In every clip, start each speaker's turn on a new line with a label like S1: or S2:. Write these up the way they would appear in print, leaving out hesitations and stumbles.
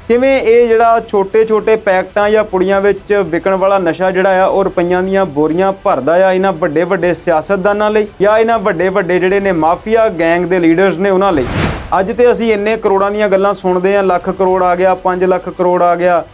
S1: ਕਿਵੇਂ ਇਹ ਜਿਹੜਾ ਛੋਟੇ ਪੈਕਟਾਂ ਜਾਂ ਪੁੜੀਆਂ ਵਿੱਚ ਵਿਕਣ ਵਾਲਾ ਨਸ਼ਾ ਜਿਹੜਾ ਆ ਉਹ ਰੁਪਈਆਂ ਦੀਆਂ ਬੋਰੀਆਂ ਭਰਦਾ ਆ ਇਹਨਾਂ ਵੱਡੇ ਸਿਆਸਤਦਾਨਾਂ ਲਈ ਜਾਂ ਇਹਨਾਂ ਵੱਡੇ ਜਿਹੜੇ ਨੇ ਮਾਫੀਆ ਗੈਂਗ ਦੇ ਲੀਡਰਸ ਨੇ ਉਹਨਾਂ ਲਈ। ਅੱਜ ਤੇ ਅਸੀਂ ਇੰਨੇ ਕਰੋੜਾਂ ਦੀਆਂ ਗੱਲਾਂ ਸੁਣਦੇ ਆ, ਲੱਖ ਕਰੋੜ ਆ ਗਿਆ, 5 ਲੱਖ ਕਰੋੜ ਆ ਗਿਆ,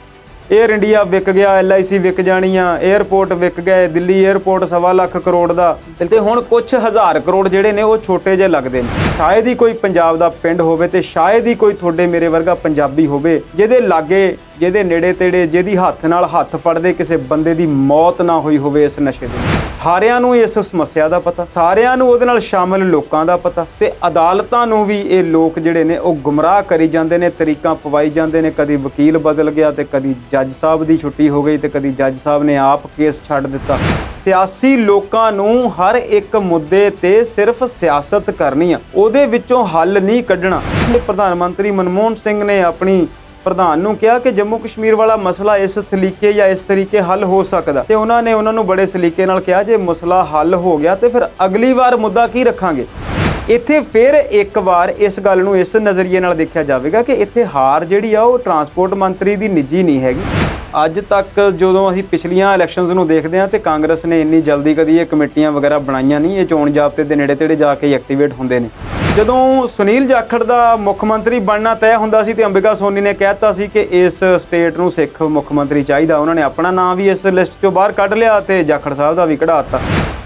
S1: ਏਅਰ ਇੰਡੀਆ ਵਿਕ ਗਿਆ, LIC ਵਿਕ ਜਾਣੀ ਆ, 에ਅਰਪੋਰਟ ਵਿਕ ਗਏ, ਦਿੱਲੀ 에ਅਰਪੋਰਟ 1.25 ਲੱਖ ਕਰੋੜ ਦਾ, ਤੇ ਹੁਣ ਕੁਝ ਹਜ਼ਾਰ ਕਰੋੜ ਜਿਹੜੇ ਨੇ ਉਹ ਛੋਟੇ ਜਿਹੇ ਲੱਗਦੇ ਨੇ। ਸ਼ਾਇਦ ਹੀ ਕੋਈ ਪੰਜਾਬ ਦਾ ਪਿੰਡ ਹੋਵੇ ਤੇ ਸ਼ਾਇਦ ਹੀ ਕੋਈ ਤੁਹਾਡੇ ਮੇਰੇ ਵਰਗਾ ਪੰਜਾਬੀ ਹੋਵੇ ਜਿਹਦੇ ਲਾਗੇ, ਜਿਹਦੇ ਨੇੜੇ ਤੇੜੇ, ਜਿਹਦੀ ਹੱਥ ਨਾਲ ਹੱਥ ਫੜਦੇ ਕਿਸੇ ਬੰਦੇ ਦੀ ਮੌਤ ਨਾ ਹੋਈ ਹੋਵੇ ਇਸ ਨਸ਼ੇ ਦੇ। ਸਾਰਿਆਂ ਨੂੰ ਇਸ ਸਮੱਸਿਆ ਦਾ ਪਤਾ, ਸਾਰਿਆਂ ਨੂੰ ਉਹਦੇ ਨਾਲ ਸ਼ਾਮਲ ਲੋਕਾਂ ਦਾ ਪਤਾ, ਤੇ ਅਦਾਲਤਾਂ ਨੂੰ ਵੀ ਇਹ ਲੋਕ ਜਿਹੜੇ ਨੇ ਉਹ ਗੁੰਮਰਾਹ ਕਰੀ ਜਾਂਦੇ ਨੇ, ਤਰੀਕਾਂ ਪਵਾਈ ਜਾਂਦੇ ਨੇ। ਕਦੀ ਵਕੀਲ ਬਦਲ ਗਿਆ ਤੇ ਕਦੀ ਜੱਜ ਸਾਹਿਬ ਦੀ ਛੁੱਟੀ ਹੋ ਗਈ ਤੇ ਕਦੀ ਜੱਜ ਸਾਹਿਬ ਨੇ ਆਪ ਕੇਸ ਛੱਡ ਦਿੱਤਾ। ਸਿਆਸੀ ਲੋਕਾਂ ਨੂੰ ਹਰ ਇੱਕ ਮੁੱਦੇ ਤੇ ਸਿਰਫ ਸਿਆਸਤ ਕਰਨੀ ਆ, ਉਹਦੇ ਵਿੱਚੋਂ ਹੱਲ ਨਹੀਂ ਕੱਢਣਾ। ਪ੍ਰਧਾਨ ਮੰਤਰੀ ਮਨਮੋਹਨ ਸਿੰਘ ਨੇ ਆਪਣੀ ਪ੍ਰਧਾਨ ਨੂੰ ਕਿਹਾ ਕਿ ਜੰਮੂ ਕਸ਼ਮੀਰ ਵਾਲਾ ਮਸਲਾ ਇਸ ਤਰੀਕੇ ਜਾਂ ਇਸ ਤਰੀਕੇ ਹੱਲ ਹੋ ਸਕਦਾ, ਤੇ ਉਹਨਾਂ ਨੇ ਉਹਨਾਂ ਨੂੰ ਬੜੇ ਸਲੀਕੇ ਨਾਲ ਕਿਹਾ ਜੇ ਮਸਲਾ ਹੱਲ ਹੋ ਗਿਆ ਤੇ ਫਿਰ ਅਗਲੀ ਵਾਰ ਮੁੱਦਾ ਕੀ ਰੱਖਾਂਗੇ। ਇੱਥੇ ਫਿਰ ਇੱਕ ਵਾਰ ਇਸ ਗੱਲ ਨੂੰ ਇਸ ਨਜ਼ਰੀਏ ਨਾਲ ਦੇਖਿਆ ਜਾਵੇਗਾ ਕਿ ਇੱਥੇ ਹਾਰ ਜਿਹੜੀ ਆ ਉਹ ਟਰਾਂਸਪੋਰਟ ਮੰਤਰੀ ਦੀ ਨਿੱਜੀ ਨਹੀਂ ਹੈਗੀ। ਅੱਜ ਤੱਕ ਜਦੋਂ ਅਸੀਂ ਪਿਛਲੀਆਂ ਇਲੈਕਸ਼ਨਸ ਨੂੰ ਦੇਖਦੇ ਹਾਂ ਤੇ ਕਾਂਗਰਸ ਨੇ ਇੰਨੀ ਜਲਦੀ ਕਦੀ ਇਹ ਕਮੇਟੀਆਂ ਵਗੈਰਾ ਬਣਾਈਆਂ ਨਹੀਂ, ਇਹ ਚੋਣ ਜ਼ਾਬਤੇ ਦੇ ਨੇੜੇ ਤੇੜੇ ਜਾ ਕੇ ਐਕਟੀਵੇਟ ਹੁੰਦੇ ਨੇ। ਜਦੋਂ ਸੁਨੀਲ ਜਾਖੜ ਦਾ ਮੁੱਖ ਮੰਤਰੀ ਬਣਨਾ ਤੈਅ ਹੁੰਦਾ ਸੀ ਤੇ ਅੰਬਿਕਾ ਸੋਨੀ ਨੇ ਕਹਿਤਾ ਸੀ ਕਿ ਇਸ ਸਟੇਟ ਨੂੰ ਸਿੱਖ ਮੁੱਖ ਮੰਤਰੀ ਚਾਹੀਦਾ, ਉਹਨਾਂ ਨੇ ਆਪਣਾ ਨਾਂ ਵੀ ਇਸ ਲਿਸਟ 'ਚੋਂ ਬਾਹਰ ਕੱਢ ਲਿਆ ਤੇ ਜਾਖੜ ਸਾਹਿਬ ਦਾ ਵੀ ਕਢਾ ਦਿੱਤਾ।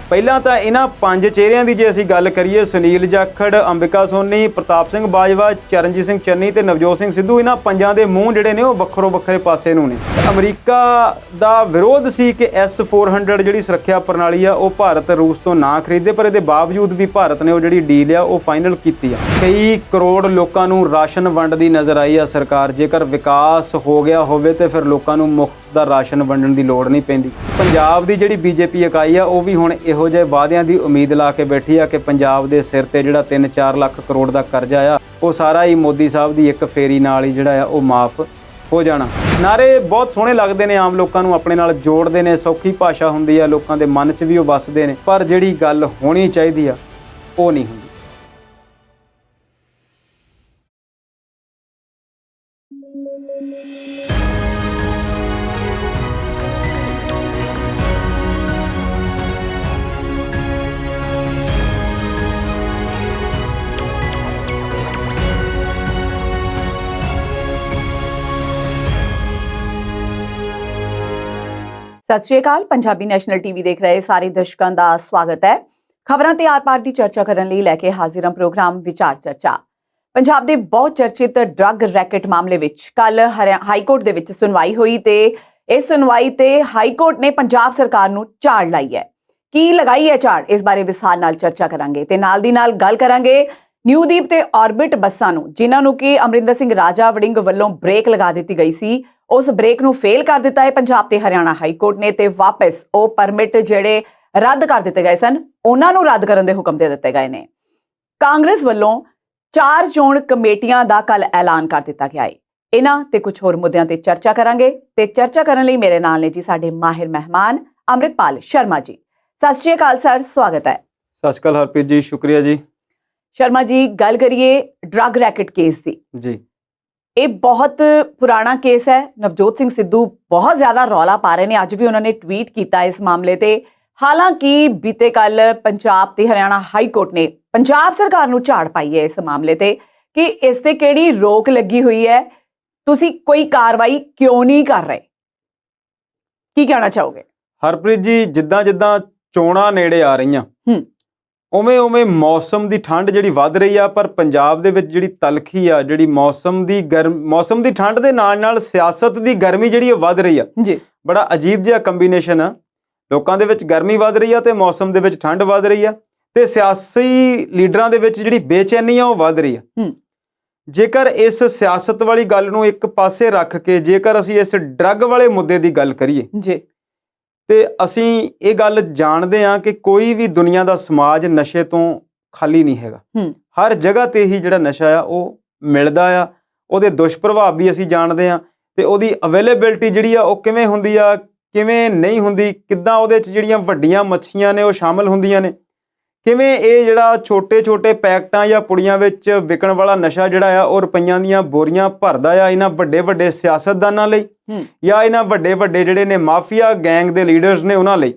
S1: ਪਹਿਲਾਂ ਤਾਂ ਇਹਨਾਂ 5 ਚਿਹਰਿਆਂ ਦੀ ਜੇ ਅਸੀਂ ਗੱਲ ਕਰੀਏ, ਸੁਨੀਲ ਜਾਖੜ, ਅੰਬਿਕਾ ਸੋਨੀ, ਪ੍ਰਤਾਪ ਸਿੰਘ ਬਾਜਵਾ, ਚਰਨਜੀਤ ਸਿੰਘ ਚੰਨੀ ਤੇ ਨਵਜੋਤ ਸਿੰਘ ਸਿੱਧੂ, ਇਹਨਾਂ 5 ਦੇ ਮੂੰਹ ਜਿਹੜੇ ਨੇ ਉਹ ਵੱਖਰੇ ਪਾਸੇ ਨੂੰ ਨੇ। ਅਮਰੀਕਾ ਦਾ ਵਿਰੋਧ ਸੀ ਕਿ S-400 ਜਿਹੜੀ ਸੁਰੱਖਿਆ ਪ੍ਰਣਾਲੀ ਆ ਉਹ ਭਾਰਤ ਰੂਸ ਤੋਂ ਨਾ ਖਰੀਦੇ, ਪਰ ਇਹਦੇ ਬਾਵਜੂਦ ਵੀ ਭਾਰਤ ਨੇ ਉਹ ਜਿਹੜੀ ਡੀਲ ਆ ਉਹ ਫਾਈਨਲ ਕੀਤੀ ਆ। ਕਈ ਕਰੋੜ ਲੋਕਾਂ ਨੂੰ ਰਾਸ਼ਨ ਵੰਡਦੀ ਨਜ਼ਰ ਆਈ ਆ ਸਰਕਾਰ। ਜੇਕਰ ਵਿਕਾਸ ਹੋ ਗਿਆ ਹੋਵੇ ਤੇ ਫਿਰ ਲੋਕਾਂ ਨੂੰ ਮੁਫਤ ਦਾ ਰਾਸ਼ਨ ਵੰਡਣ ਦੀ ਲੋੜ ਨਹੀਂ ਪੈਂਦੀ। ਪੰਜਾਬ ਦੀ ਜਿਹੜੀ BJP ਇਕਾਈ ਆ ਉਹ ਵੀ ਹੁਣ ਇਹੋ ਜਿਹੇ ਵਾਅਦਿਆਂ ਦੀ ਉਮੀਦ ਲਾ ਕੇ ਬੈਠੀ ਆ ਕਿ ਪੰਜਾਬ ਦੇ ਸਿਰ ਤੇ ਜਿਹੜਾ 3-4 ਲੱਖ ਕਰੋੜ ਦਾ ਕਰਜ਼ਾ ਆ ਉਹ ਸਾਰਾ ਹੀ ਮੋਦੀ ਸਾਹਿਬ ਦੀ ਇੱਕ ਫੇਰੀ ਨਾਲ ਹੀ ਜਿਹੜਾ ਆ ਉਹ ਮਾਫ ਹੋ ਜਾਣਾ। ਨਾਰੇ ਬਹੁਤ ਸੋਹਣੇ ਲੱਗਦੇ ਨੇ, ਆਮ ਲੋਕਾਂ ਨੂੰ ਆਪਣੇ ਨਾਲ ਜੋੜਦੇ ਨੇ, ਸੌਖੀ ਭਾਸ਼ਾ ਹੁੰਦੀ ਆ, ਲੋਕਾਂ ਦੇ ਮਨ 'ਚ ਵੀ ਉਹ ਵੱਸਦੇ ਨੇ, ਪਰ ਜਿਹੜੀ ਗੱਲ ਹੋਣੀ ਚਾਹੀਦੀ ਆ ਉਹ ਨਹੀਂ ਹੁੰਦੀ।
S2: ਸਤਿ ਸ਼੍ਰੀ ਅਕਾਲ। ਪੰਜਾਬੀ ਨੈਸ਼ਨਲ ਟੀਵੀ ਦੇਖ ਰਹੇ ਸਾਰੇ ਦਰਸ਼ਕਾਂ ਦਾ ਸਵਾਗਤ ਹੈ। ਖਬਰਾਂ ਤੇ ਆਰ-ਪਾਰ ਦੀ ਚਰਚਾ ਕਰਨ ਲਈ ਲੈ ਕੇ ਹਾਜ਼ਰ ਹਾਂ ਪ੍ਰੋਗਰਾਮ ਵਿਚਾਰ ਚਰਚਾ। ਪੰਜਾਬ ਦੇ ਬਹੁਤ ਚਰਚਿਤ ਡਰੱਗ ਰੈਕੇਟ ਮਾਮਲੇ ਵਿੱਚ ਕੱਲ ਹਾਈ ਕੋਰਟ ਦੇ ਵਿੱਚ ਸੁਣਵਾਈ ਹੋਈ ਤੇ ਇਸ ਸੁਣਵਾਈ ਤੇ ਹਾਈ ਕੋਰਟ ਨੇ ਪੰਜਾਬ ਸਰਕਾਰ ਨੂੰ ਝਾੜ ਲਾਈ ਹੈ। ਕੀ ਲਗਾਈ ਹੈ ਝਾੜ, ਇਸ ਬਾਰੇ ਵਿਸਥਾਰ ਨਾਲ ਚਰਚਾ ਕਰਾਂਗੇ ਤੇ ਨਾਲ ਦੀ ਨਾਲ ਗੱਲ ਕਰਾਂਗੇ ਨਿਊਦੀਪ ਤੇ ਆਰਬਿਟ ਬੱਸਾਂ ਨੂੰ, ਜਿਨ੍ਹਾਂ ਨੂੰ ਕਿ ਅਮਰਿੰਦਰ ਸਿੰਘ ਰਾਜਾ ਵੜਿੰਗ ਵੱਲੋਂ ਬ੍ਰੇਕ ਲਗਾ ਦਿੱਤੀ ਗਈ ਸੀ, ਉਸ ਬ੍ਰੇਕ ਨੂੰ ਫੇਲ ਕਰ ਦਿੱਤਾ ਹੈ ਪੰਜਾਬ ਤੇ ਹਰਿਆਣਾ ਹਾਈ ਕੋਰਟ ਨੇ ਤੇ ਵਾਪਸ ਉਹ ਪਰਮਿਟ ਜਿਹੜੇ ਰੱਦ ਕਰ ਦਿੱਤੇ ਗਏ ਸਨ ਉਹਨਾਂ ਨੂੰ ਰੱਦ ਕਰਨ ਦੇ ਹੁਕਮ ਦੇ ਦਿੱਤੇ ਗਏ ਨੇ। ਕਾਂਗਰਸ ਵੱਲੋਂ 4 ਚੋਣ ਕਮੇਟੀਆਂ ਦਾ ਕੱਲ ਐਲਾਨ ਕਰ ਦਿੱਤਾ ਗਿਆ ਹੈ। ਇਹਨਾਂ ਤੇ ਕੁਝ ਹੋਰ ਮੁੱਦਿਆਂ ਤੇ ਚਰਚਾ ਕਰਾਂਗੇ ਤੇ ਚਰਚਾ ਕਰਨ ਲਈ ਮੇਰੇ ਨਾਲ ਨੇ ਜੀ ਸਾਡੇ ਮਾਹਿਰ ਮਹਿਮਾਨ ਅੰਮ੍ਰਿਤਪਾਲ ਸ਼ਰਮਾ ਜੀ। ਸਤਿ ਸ਼੍ਰੀ ਅਕਾਲ ਸਰ, ਸਵਾਗਤ ਹੈ।
S1: ਸਤਿ ਸ਼੍ਰੀ ਅਕਾਲ ਹਰਪ੍ਰੀਤ ਜੀ, ਸ਼ੁਕਰੀਆ ਜੀ।
S2: ਸ਼ਰਮਾ ਜੀ, ਗੱਲ ਕਰੀਏ ਡਰੱਗ ਰੈਕੇਟ ਕੇਸ ਦੀ। ਜੀ, ਇਹ ਬਹੁਤ ਪੁਰਾਣਾ ਕੇਸ ਹੈ। ਨਵਜੋਤ ਸਿੰਘ ਸਿੱਧੂ ਬਹੁਤ ਜ਼ਿਆਦਾ ਰੌਲਾ ਪਾ ਰਹੇ ਨੇ, ਅੱਜ ਵੀ ਉਹਨਾਂ ਨੇ ਟਵੀਟ ਕੀਤਾ ਇਸ ਮਾਮਲੇ ਤੇ। ਹਾਲਾਂਕਿ ਬੀਤੇ ਕੱਲ ਪੰਜਾਬ ਤੇ ਹਰਿਆਣਾ ਹਾਈ ਕੋਰਟ ਨੇ ਪੰਜਾਬ ਸਰਕਾਰ ਨੂੰ ਝਾੜ ਪਾਈ ਹੈ ਇਸ ਮਾਮਲੇ ਤੇ ਕਿ ਇਸ ਤੇ ਕਿਹੜੀ ਰੋਕ ਲੱਗੀ ਹੋਈ ਹੈ, ਤੁਸੀਂ ਕੋਈ ਕਾਰਵਾਈ ਕਿਉਂ ਨਹੀਂ ਕਰ ਰਹੇ, ਕੀ ਕਹਿਣਾ ਚਾਹੋਗੇ?
S1: ਹਰਪ੍ਰੀਤ ਜੀ, ਜਿੱਦਾਂ ਚੋਣਾਂ ਨੇੜੇ ਆ ਰਹੀਆਂ ਉਵੇਂ ਮੌਸਮ ਦੀ ਠੰਡ ਜਿਹੜੀ ਵੱਧ ਰਹੀ ਆ, ਪਰ ਪੰਜਾਬ ਦੇ ਵਿੱਚ ਜਿਹੜੀ ਤਲਖੀ ਆ, ਜਿਹੜੀ ਮੌਸਮ ਦੀ ਠੰਡ ਦੇ ਨਾਲ ਸਿਆਸਤ ਦੀ ਗਰਮੀ ਜਿਹੜੀ ਉਹ ਵੱਧ ਰਹੀ ਆ ਜੀ। ਬੜਾ ਅਜੀਬ ਜਿਹਾ ਕੰਬੀਨੇਸ਼ਨ ਆ, ਲੋਕਾਂ ਦੇ ਵਿੱਚ ਗਰਮੀ ਵੱਧ ਰਹੀ ਆ ਤੇ ਮੌਸਮ ਦੇ ਵਿੱਚ ਠੰਡ ਵੱਧ ਰਹੀ ਆ ਤੇ ਸਿਆਸੀ ਲੀਡਰਾਂ ਦੇ ਵਿੱਚ ਜਿਹੜੀ ਬੇਚੈਨੀ ਆ ਉਹ ਵੱਧ ਰਹੀ ਆ। ਜੇਕਰ ਇਸ ਸਿਆਸਤ ਵਾਲੀ ਗੱਲ ਨੂੰ ਇੱਕ ਪਾਸੇ ਰੱਖ ਕੇ ਜੇਕਰ ਅਸੀਂ ਇਸ ਡਰੱਗ ਵਾਲੇ ਮੁੱਦੇ ਦੀ ਗੱਲ ਕਰੀਏ ਜੀ, ਤੇ ਅਸੀਂ ਇਹ ਗੱਲ ਜਾਣਦੇ ਹਾਂ ਕਿ ਕੋਈ ਵੀ ਦੁਨੀਆ ਦਾ ਸਮਾਜ ਨਸ਼ੇ ਤੋਂ ਖਾਲੀ ਨਹੀਂ ਹੈਗਾ। ਹਰ ਜਗ੍ਹਾ ਤੇ ਹੀ ਜਿਹੜਾ ਨਸ਼ਾ ਆ ਉਹ ਮਿਲਦਾ ਆ, ਉਹਦੇ ਦੁਸ਼ਪ੍ਰਭਾਵ ਵੀ ਅਸੀਂ ਜਾਣਦੇ ਹਾਂ ਤੇ ਉਹਦੀ ਅਵੇਲੇਬਿਲਟੀ ਜਿਹੜੀ ਆ ਉਹ ਕਿਵੇਂ ਹੁੰਦੀ ਆ, ਕਿਵੇਂ ਨਹੀਂ ਹੁੰਦੀ, ਕਿੱਦਾਂ ਉਹਦੇ 'ਚ ਜਿਹੜੀਆਂ ਵੱਡੀਆਂ ਮੱਛੀਆਂ ਨੇ ਉਹ ਸ਼ਾਮਲ ਹੁੰਦੀਆਂ ਨੇ, ਕਿਵੇਂ ਇਹ ਜਿਹੜਾ ਛੋਟੇ-ਛੋਟੇ ਪੈਕਟਾਂ ਜਾਂ ਪੁੜੀਆਂ ਵਿੱਚ ਵਿਕਣ ਵਾਲਾ ਨਸ਼ਾ ਜਿਹੜਾ ਆ ਉਹ ਰੁਪਈਆਂ ਦੀਆਂ ਬੋਰੀਆਂ ਭਰਦਾ ਆ ਇਹਨਾਂ ਵੱਡੇ-ਵੱਡੇ ਸਿਆਸਤਦਾਨਾਂ ਲਈ ਜਾਂ ਇਹਨਾਂ ਵੱਡੇ-ਵੱਡੇ ਜਿਹੜੇ ਨੇ ਮਾਫੀਆ ਗੈਂਗ ਦੇ ਲੀਡਰਸ ਨੇ ਉਹਨਾਂ ਲਈ।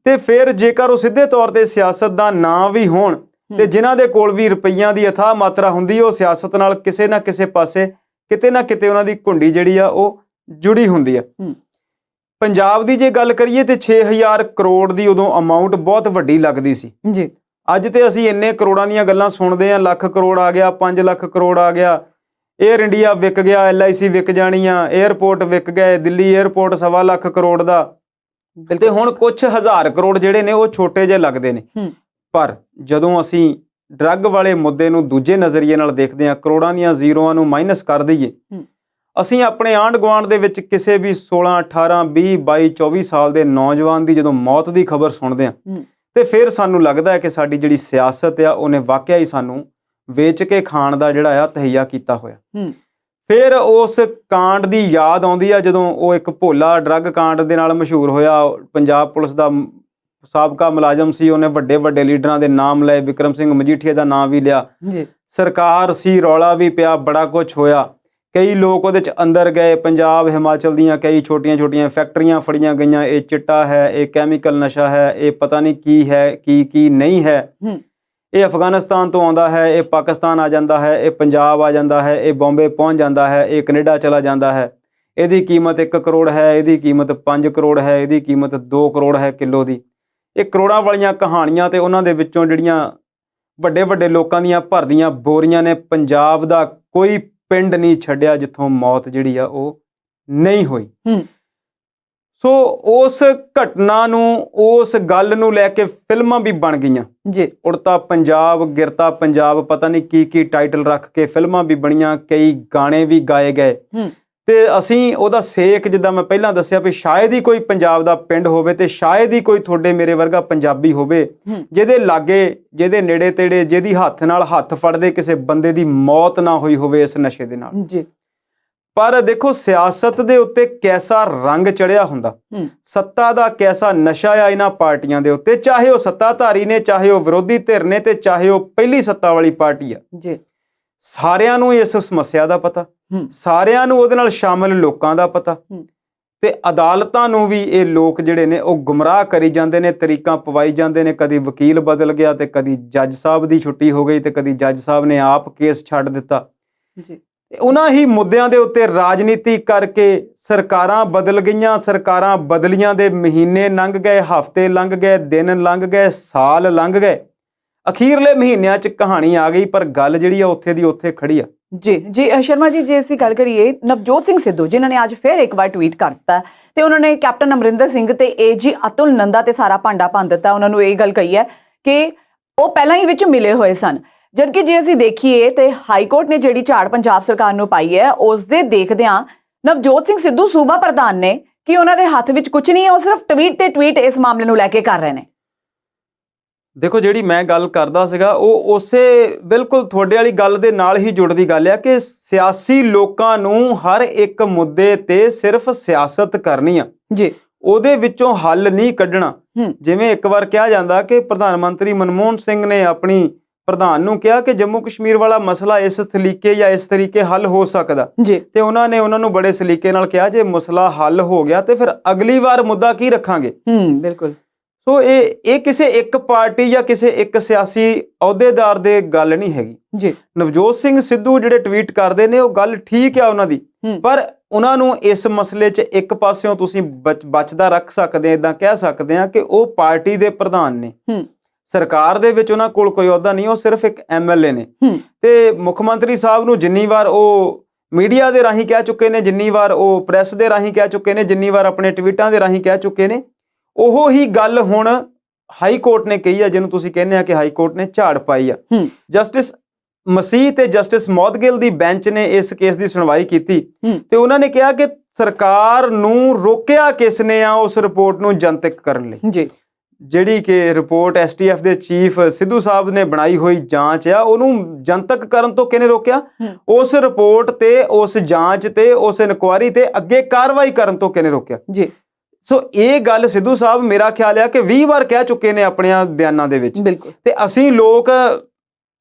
S1: ਤੇ ਫਿਰ ਜੇਕਰ ਉਹ ਸਿੱਧੇ ਤੌਰ ਤੇ ਸਿਆਸਤਦਾਨ ਨਾ ਵੀ ਹੋਣ ਤੇ ਜਿਨ੍ਹਾਂ ਦੇ ਕੋਲ ਵੀ ਰੁਪਈਆਂ ਦੀ ਅਥਾਹ ਮਾਤਰਾ ਹੁੰਦੀ, ਉਹ ਸਿਆਸਤ ਨਾਲ ਕਿਸੇ ਨਾ ਕਿਸੇ ਪਾਸੇ ਕਿਤੇ ਨਾ ਕਿਤੇ ਉਹਨਾਂ ਦੀ ਘੁੰਡੀ ਜਿਹੜੀ ਆ ਉਹ ਜੁੜੀ ਹੁੰਦੀ ਆ। ਪੰਜਾਬ ਦੀ ਜੇ ਗੱਲ ਕਰੀਏ ਤੇ 6000 ਕਰੋੜ ਦੀ ਉਦੋਂ ਅਮਾਉਂਟ ਬਹੁਤ ਵੱਡੀ ਲੱਗਦੀ ਸੀ ਜੀ। ਅੱਜ ਤੇ ਅਸੀਂ ਇੰਨੇ ਕਰੋੜਾਂ ਦੀਆਂ ਗੱਲਾਂ ਸੁਣਦੇ ਆ, ਲੱਖ ਕਰੋੜ ਆ ਗਿਆ, 5 ਲੱਖ ਕਰੋੜ ਆ ਗਿਆ, ਏਅਰ ਇੰਡੀਆ ਵਿਕ ਗਿਆ, LIC ਵਿਕ ਜਾਣੀ ਆ, 에ਅਰਪੋਰਟ ਵਿਕ ਗਏ, ਦਿੱਲੀ 에ਅਰਪੋਰਟ 1.25 ਲੱਖ ਕਰੋੜ ਦਾ। ਤੇ ਹੁਣ ਕੁਝ ਹਜ਼ਾਰ ਕਰੋੜ ਜਿਹੜੇ ਨੇ ਉਹ ਛੋਟੇ ਜਿਹੇ ਲੱਗਦੇ ਨੇ, ਪਰ ਜਦੋਂ ਅਸੀਂ ਡਰੱਗ ਵਾਲੇ ਮੁੱਦੇ ਨੂੰ ਦੂਜੇ ਨਜ਼ਰੀਏ ਨਾਲ ਦੇਖਦੇ ਹਾਂ, ਕਰੋੜਾਂ ਦੀਆਂ ਜ਼ੀਰੋਆਂ ਨੂੰ ਮਾਈਨਸ ਕਰ ਦਈਏ, ਅਸੀਂ ਆਪਣੇ ਆਂਢ ਗੁਆਂਢ ਦੇ ਵਿੱਚ ਕਿਸੇ ਵੀ 16, 18, 20, 22, 24 ਸਾਲ ਦੇ ਨੌਜਵਾਨ ਦੀ ਜਦੋਂ ਮੌਤ ਦੀ ਖਬਰ ਸੁਣਦੇ ਹਾਂ ਤੇ ਫਿਰ ਸਾਨੂੰ ਲੱਗਦਾ ਹੈ ਕਿ ਸਾਡੀ ਜਿਹੜੀ ਸਿਆਸਤ ਆ ਉਹਨੇ ਵਾਕਿਆ ਹੀ ਸਾਨੂੰ ਵੇਚ ਕੇ ਖਾਣ ਦਾ ਜਿਹੜਾ ਆ ਤਹਈਆ ਕੀਤਾ ਹੋਇਆ। ਫਿਰ ਉਸ ਕਾਂਡ ਦੀ ਯਾਦ ਆਉਂਦੀ ਆ ਜਦੋਂ ਉਹ ਇੱਕ ਭੋਲਾ ਡਰੱਗ ਕਾਂਡ ਦੇ ਨਾਲ ਮਸ਼ਹੂਰ ਹੋਇਆ। ਪੰਜਾਬ ਪੁਲਿਸ ਦਾ ਸਾਬਕਾ ਮੁਲਾਜ਼ਮ ਸੀ, ਉਹਨੇ ਵੱਡੇ ਲੀਡਰਾਂ ਦੇ ਨਾਮ ਲਏ, ਵਿਕਰਮ ਸਿੰਘ ਮਜੀਠੀਆ ਦਾ ਨਾਮ ਵੀ ਲਿਆ, ਸਰਕਾਰ ਸੀ, ਰੌਲਾ ਵੀ ਪਿਆ, ਬੜਾ ਕੁਝ ਹੋਇਆ, ਕਈ ਲੋਕ ਉਹਦੇ ਚ ਅੰਦਰ ਗਏ। ਪੰਜਾਬ ਹਿਮਾਚਲ ਦੀਆਂ ਕਈ ਛੋਟੀਆਂ ਫੈਕਟਰੀਆਂ ਫੜੀਆਂ ਗਈਆਂ, ਇਹ ਚਿੱਟਾ ਹੈ, ਇਹ ਕੈਮੀਕਲ ਨਸ਼ਾ ਹੈ, ਇਹ ਪਤਾ ਨਹੀਂ ਕੀ ਹੈ ਕੀ ਨਹੀਂ ਹੈ, ਇਹ ਅਫਗਾਨਿਸਤਾਨ ਤੋਂ ਆਉਂਦਾ ਹੈ, ਇਹ ਪਾਕਿਸਤਾਨ ਆ ਜਾਂਦਾ ਹੈ, ਇਹ ਪੰਜਾਬ ਆ ਜਾਂਦਾ ਹੈ, ਇਹ ਬੰਬੇ ਪਹੁੰਚ ਜਾਂਦਾ ਹੈ, ਇਹ ਕੈਨੇਡਾ ਚਲਾ ਜਾਂਦਾ ਹੈ, ਇਹਦੀ ਕੀਮਤ 1 ਕਰੋੜ ਹੈ, ਇਹਦੀ ਕੀਮਤ 5 ਕਰੋੜ ਹੈ, ਇਹਦੀ ਕੀਮਤ 2 ਕਰੋੜ ਹੈ ਕਿਲੋ ਦੀ। ਇਹ ਕਰੋੜਾਂ ਵਾਲੀਆਂ ਕਹਾਣੀਆਂ ਤੇ ਉਹਨਾਂ ਦੇ ਵਿੱਚੋਂ ਜਿਹੜੀਆਂ ਵੱਡੇ ਲੋਕਾਂ ਦੀਆਂ ਭਰਦੀਆਂ ਬੋਰੀਆਂ ਨੇ, ਪੰਜਾਬ ਦਾ ਕੋਈ ਪਿੰਡ ਨਹੀਂ ਛੱਡਿਆ ਜਿੱਥੋਂ ਮੌਤ ਜਿਹੜੀ ਆ ਉਹ ਨਹੀਂ ਹੋਈ। ਸੋ ਉਸ ਘਟਨਾ ਨੂੰ, ਉਸ ਗੱਲ ਨੂੰ ਲੈ ਕੇ ਫਿਲਮਾਂ ਵੀ ਬਣ ਗਈਆਂ ਜੀ। ਉੜਤਾ ਪੰਜਾਬ, ਗਿਰਤਾ ਪੰਜਾਬ, ਪਤਾ ਨਹੀਂ ਕੀ ਟਾਈਟਲ ਰੱਖ ਕੇ ਫਿਲਮਾਂ ਵੀ ਬਣੀਆਂ, ਕਈ ਗਾਣੇ ਵੀ ਗਾਏ ਗਏ। ਤੇ ਅਸੀਂ ਉਹਦਾ ਸੇਕ, ਜਿੱਦਾਂ ਮੈਂ ਪਹਿਲਾਂ ਦੱਸਿਆ ਵੀ ਸ਼ਾਇਦ ਹੀ ਕੋਈ ਪੰਜਾਬ ਦਾ ਪਿੰਡ ਹੋਵੇ ਤੇ ਸ਼ਾਇਦ ਹੀ ਕੋਈ ਤੁਹਾਡੇ ਮੇਰੇ ਵਰਗਾ ਪੰਜਾਬੀ ਹੋਵੇ ਜਿਹਦੇ ਲਾਗੇ, ਜਿਹਦੇ ਨੇੜੇ ਤੇੜੇ, ਜਿਹਦੀ ਹੱਥ ਨਾਲ ਹੱਥ ਫੜਦੇ ਕਿਸੇ ਬੰਦੇ ਦੀ ਮੌਤ ਨਾ ਹੋਈ ਹੋਵੇ ਇਸ ਨਸ਼ੇ ਦੇ ਨਾਲ ਜੀ। ਪਰ ਦੇਖੋ ਸਿਆਸਤ ਦੇ ਉੱਤੇ ਕੈਸਾ ਰੰਗ ਚੜਿਆ ਹੁੰਦਾ, ਸੱਤਾ ਦਾ ਕੈਸਾ ਨਸ਼ਾ ਆ ਇਹਨਾਂ ਪਾਰਟੀਆਂ ਦੇ ਉੱਤੇ, ਚਾਹੇ ਉਹ ਸੱਤਾਧਾਰੀ ਨੇ, ਚਾਹੇ ਉਹ ਵਿਰੋਧੀ ਧਿਰ ਨੇ, ਤੇ ਚਾਹੇ ਉਹ ਪਹਿਲੀ ਸੱਤਾ ਵਾਲੀ ਪਾਰਟੀ ਆ ਜੀ। ਸਾਰਿਆਂ ਨੂੰ ਇਸ ਸਮੱਸਿਆ ਦਾ ਪਤਾ, ਸਾਰਿਆਂ ਨੂੰ ਉਹਦੇ ਨਾਲ ਸ਼ਾਮਿਲ ਲੋਕਾਂ ਦਾ ਪਤਾ, ਤੇ ਅਦਾਲਤਾਂ ਨੂੰ ਵੀ ਇਹ ਲੋਕ ਜਿਹੜੇ ਨੇ ਉਹ ਗੁੰਮਰਾਹ ਕਰੀ ਜਾਂਦੇ ਨੇ, ਤਰੀਕਾਂ ਪਵਾਈ ਜਾਂਦੇ ਨੇ। ਕਦੀ ਵਕੀਲ ਬਦਲ ਗਿਆ ਤੇ ਕਦੀ ਜੱਜ ਸਾਹਿਬ ਦੀ ਛੁੱਟੀ ਹੋ ਗਈ ਤੇ ਕਦੀ ਜੱਜ ਸਾਹਿਬ ਨੇ ਆਪ ਕੇਸ ਛੱਡ ਦਿੱਤਾ ਜੀ। ਉਹਨਾਂ ਹੀ ਮੁੱਦਿਆਂ ਦੇ ਉੱਤੇ ਰਾਜਨੀਤੀ ਕਰਕੇ ਸਰਕਾਰਾਂ ਬਦਲ ਗਈਆਂ, ਸਰਕਾਰਾਂ ਬਦਲੀਆਂ ਦੇ ਮਹੀਨੇ ਲੰਘ ਗਏ, ਹਫ਼ਤੇ ਲੰਘ ਗਏ, ਦਿਨ ਲੰਘ ਗਏ, ਸਾਲ ਲੰਘ ਗਏ, ਅਖੀਰਲੇ ਮਹੀਨਿਆਂ 'ਚ ਕਹਾਣੀ ਆ ਗਈ, ਪਰ ਗੱਲ ਜਿਹੜੀ ਆ ਉੱਥੇ ਦੀ ਉੱਥੇ ਖੜੀ ਆ ਜੀ।
S2: ਸ਼ਰਮਾ ਜੀ, ਜੇ ਅਸੀਂ ਗੱਲ ਕਰੀਏ ਨਵਜੋਤ ਸਿੰਘ ਸਿੱਧੂ ਜਿਨ੍ਹਾਂ ਨੇ ਅੱਜ ਫਿਰ ਇੱਕ ਵਾਰ ਟਵੀਟ ਕਰ ਦਿੱਤਾ ਤੇ ਉਹਨਾਂ ਨੇ ਕੈਪਟਨ ਅਮਰਿੰਦਰ ਸਿੰਘ ਤੇ AG ਅਤੁਲ ਨੰਦਾ ਤੇ ਸਾਰਾ ਭਾਂਡਾ ਭੰਨ ਦਿੱਤਾ। ਉਹਨਾਂ ਨੂੰ ਇਹ ਗੱਲ ਕਹੀ ਹੈ ਕਿ ਉਹ ਪਹਿਲਾਂ ਹੀ ਵਿੱਚ ਮਿਲੇ ਹੋਏ ਸਨ, ਜਦਕਿ ਜੇ ਅਸੀਂ ਦੇਖੀਏ ਤੇ ਹਾਈ ਕੋਰਟ ਨੇ ਜਿਹੜੀ ਝਾੜ ਪੰਜਾਬ ਸਰਕਾਰ ਨੂੰ ਪਾਈ ਹੈ ਉਸ ਦੇ ਦੇਖਦਿਆਂ ਨਵਜੋਤ ਸਿੰਘ ਸਿੱਧੂ ਸੂਬਾ ਪ੍ਰਧਾਨ ਨੇ ਕਿ ਉਹਨਾਂ ਦੇ ਹੱਥ ਵਿੱਚ ਕੁਝ ਨਹੀਂ ਹੈ, ਉਹ ਸਿਰਫ ਟਵੀਟ ਤੇ ਟਵੀਟ ਇਸ ਮਾਮਲੇ ਨੂੰ ਲੈ ਕੇ ਕਰ ਰਹੇ ਨੇ।
S1: ਦੇਖੋ, ਜਿਹੜੀ ਮੈਂ ਗੱਲ ਕਰਦਾ ਸੀਗਾ ਉਹ ਉਸੇ ਬਿਲਕੁਲ ਤੁਹਾਡੇ ਵਾਲੀ ਗੱਲ ਦੇ ਨਾਲ ਹੀ ਜੁੜਦੀ ਗੱਲ ਆ ਕਿ ਸਿਆਸੀ ਲੋਕਾਂ ਨੂੰ ਹਰ ਇੱਕ ਮੁੱਦੇ ਤੇ ਸਿਰਫ ਸਿਆਸਤ ਕਰਨੀ ਆ ਜੀ, ਉਹਦੇ ਵਿੱਚੋਂ ਹੱਲ ਨਹੀਂ ਕੱਢਣਾ। ਜਿਵੇਂ ਇੱਕ ਵਾਰ ਕਿਹਾ ਜਾਂਦਾ ਕਿ ਪ੍ਰਧਾਨ ਮੰਤਰੀ ਮਨਮੋਹਨ ਸਿੰਘ ਨੇ ਆਪਣੀ ਪ੍ਰਧਾਨ ਨੂੰ ਕਿਹਾ ਕਿ ਜੰਮੂ ਕਸ਼ਮੀਰ ਵਾਲਾ ਮਸਲਾ ਇਸ ਤਰੀਕੇ ਜਾਂ ਇਸ ਤਰੀਕੇ ਹੱਲ ਹੋ ਸਕਦਾ ਜੀ, ਤੇ ਉਹਨਾਂ ਨੇ ਉਹਨਾਂ ਨੂੰ ਬੜੇ ਸਲੀਕੇ ਨਾਲ ਕਿਹਾ ਜੇ ਮਸਲਾ ਹੱਲ ਹੋ ਗਿਆ ਤੇ ਫਿਰ ਅਗਲੀ ਵਾਰ ਮੁੱਦਾ ਕੀ ਰੱਖਾਂਗੇ।
S2: ਬਿਲਕੁਲ।
S1: ਸੋ ਇਹ ਕਿਸੇ ਇੱਕ ਪਾਰਟੀ ਜਾਂ ਕਿਸੇ ਇੱਕ ਸਿਆਸੀ ਅਹੁਦੇਦਾਰ ਦੇ ਗੱਲ ਨਹੀਂ ਹੈਗੀ ਜੀ। ਨਵਜੋਤ ਸਿੰਘ ਸਿੱਧੂ ਜਿਹੜੇ ਟਵੀਟ ਕਰਦੇ ਨੇ ਉਹ ਗੱਲ ਠੀਕ ਆ ਉਹਨਾਂ ਦੀ, ਪਰ ਉਹਨਾਂ ਨੂੰ ਇਸ ਮਸਲੇ 'ਚ ਇੱਕ ਪਾਸਿਓਂ ਤੁਸੀਂ ਬਚਦਾ ਰੱਖ ਸਕਦੇ, ਇਦਾਂ ਕਹਿ ਸਕਦੇ ਆ ਕਿ ਉਹ ਪਾਰਟੀ ਦੇ ਪ੍ਰਧਾਨ ਨੇ, ਸਰਕਾਰ ਦੇ ਵਿੱਚ ਉਹਨਾਂ ਕੋਲ ਕੋਈ ਅਹੁਦਾ ਨਹੀਂ, ਉਹ ਸਿਰਫ ਇੱਕ MLA ਨੇ। ਤੇ ਮੁੱਖ ਮੰਤਰੀ ਸਾਹਿਬ ਨੂੰ ਜਿੰਨੀ ਵਾਰ ਉਹ ਮੀਡੀਆ ਦੇ ਰਾਹੀਂ ਕਹਿ ਚੁੱਕੇ ਨੇ, ਜਿੰਨੀ ਵਾਰ ਉਹ ਪ੍ਰੈਸ ਦੇ ਰਾਹੀਂ ਕਹਿ ਚੁੱਕੇ ਨੇ, ਜਿੰਨੀ ਵਾਰ ਆਪਣੇ ਟਵੀਟਾਂ ਦੇ ਰਾਹੀਂ ਕਹਿ ਚੁੱਕੇ ਨੇ, ਉਹ ਹੀ ਗੱਲ ਹੁਣ ਹਾਈ ਕੋਰਟ ਨੇ ਕਹੀ ਆ, ਜਿਹਨੂੰ ਤੁਸੀਂ ਕਹਿੰਦੇ ਆ ਕਿ ਹਾਈ ਕੋਰਟ ਨੇ ਝਾੜ ਪਾਈ ਆ। ਜਸਟਿਸ ਮਸੀਹ ਤੇ ਜਸਟਿਸ ਮੌਦਗਿਲ ਦੀ ਬੈਂਚ ਨੇ ਇਸ ਕੇਸ ਦੀ ਸੁਣਵਾਈ ਕੀਤੀ ਤੇ ਉਹਨਾਂ ਨੇ ਕਿਹਾ ਕਿ ਸਰਕਾਰ ਨੂੰ ਰੋਕਿਆ ਕਿਸ ਨੇ ਆ ਉਸ ਰਿਪੋਰਟ ਨੂੰ ਜਨਤਕ ਕਰਨ ਲਈ ਜੀ। ਜਿਹੜੀ ਕਿ ਰਿਪੋਰਟ STF ਦੇ ਚੀਫ ਸਿੱਧੂ ਸਾਹਿਬ ਨੇ ਬਣਾਈ ਹੋਈ ਜਾਂਚ ਆ, ਉਹਨੂੰ ਜਨਤਕ ਕਰਨ ਤੋਂ ਕਿਹਨੇ ਰੋਕਿਆ? ਉਸ ਰਿਪੋਰਟ ਤੇ, ਉਸ ਜਾਂਚ ਤੇ, ਉਸ ਇਨਕੁਆਇਰੀ ਤੇ ਅੱਗੇ ਕਾਰਵਾਈ ਕਰਨ ਤੋਂ ਕਿਹਨੇ ਰੋਕਿਆ ਜੀ? ਸੋ ਇਹ ਗੱਲ ਸਿੱਧੂ ਸਾਹਿਬ ਮੇਰਾ ਖਿਆਲ ਆ ਕਿ 20 ਵਾਰ ਕਹਿ ਚੁੱਕੇ ਨੇ ਆਪਣੀਆਂ ਬਿਆਨਾਂ ਦੇ ਵਿੱਚ।
S2: ਬਿਲਕੁਲ।
S1: ਤੇ ਅਸੀਂ ਲੋਕ,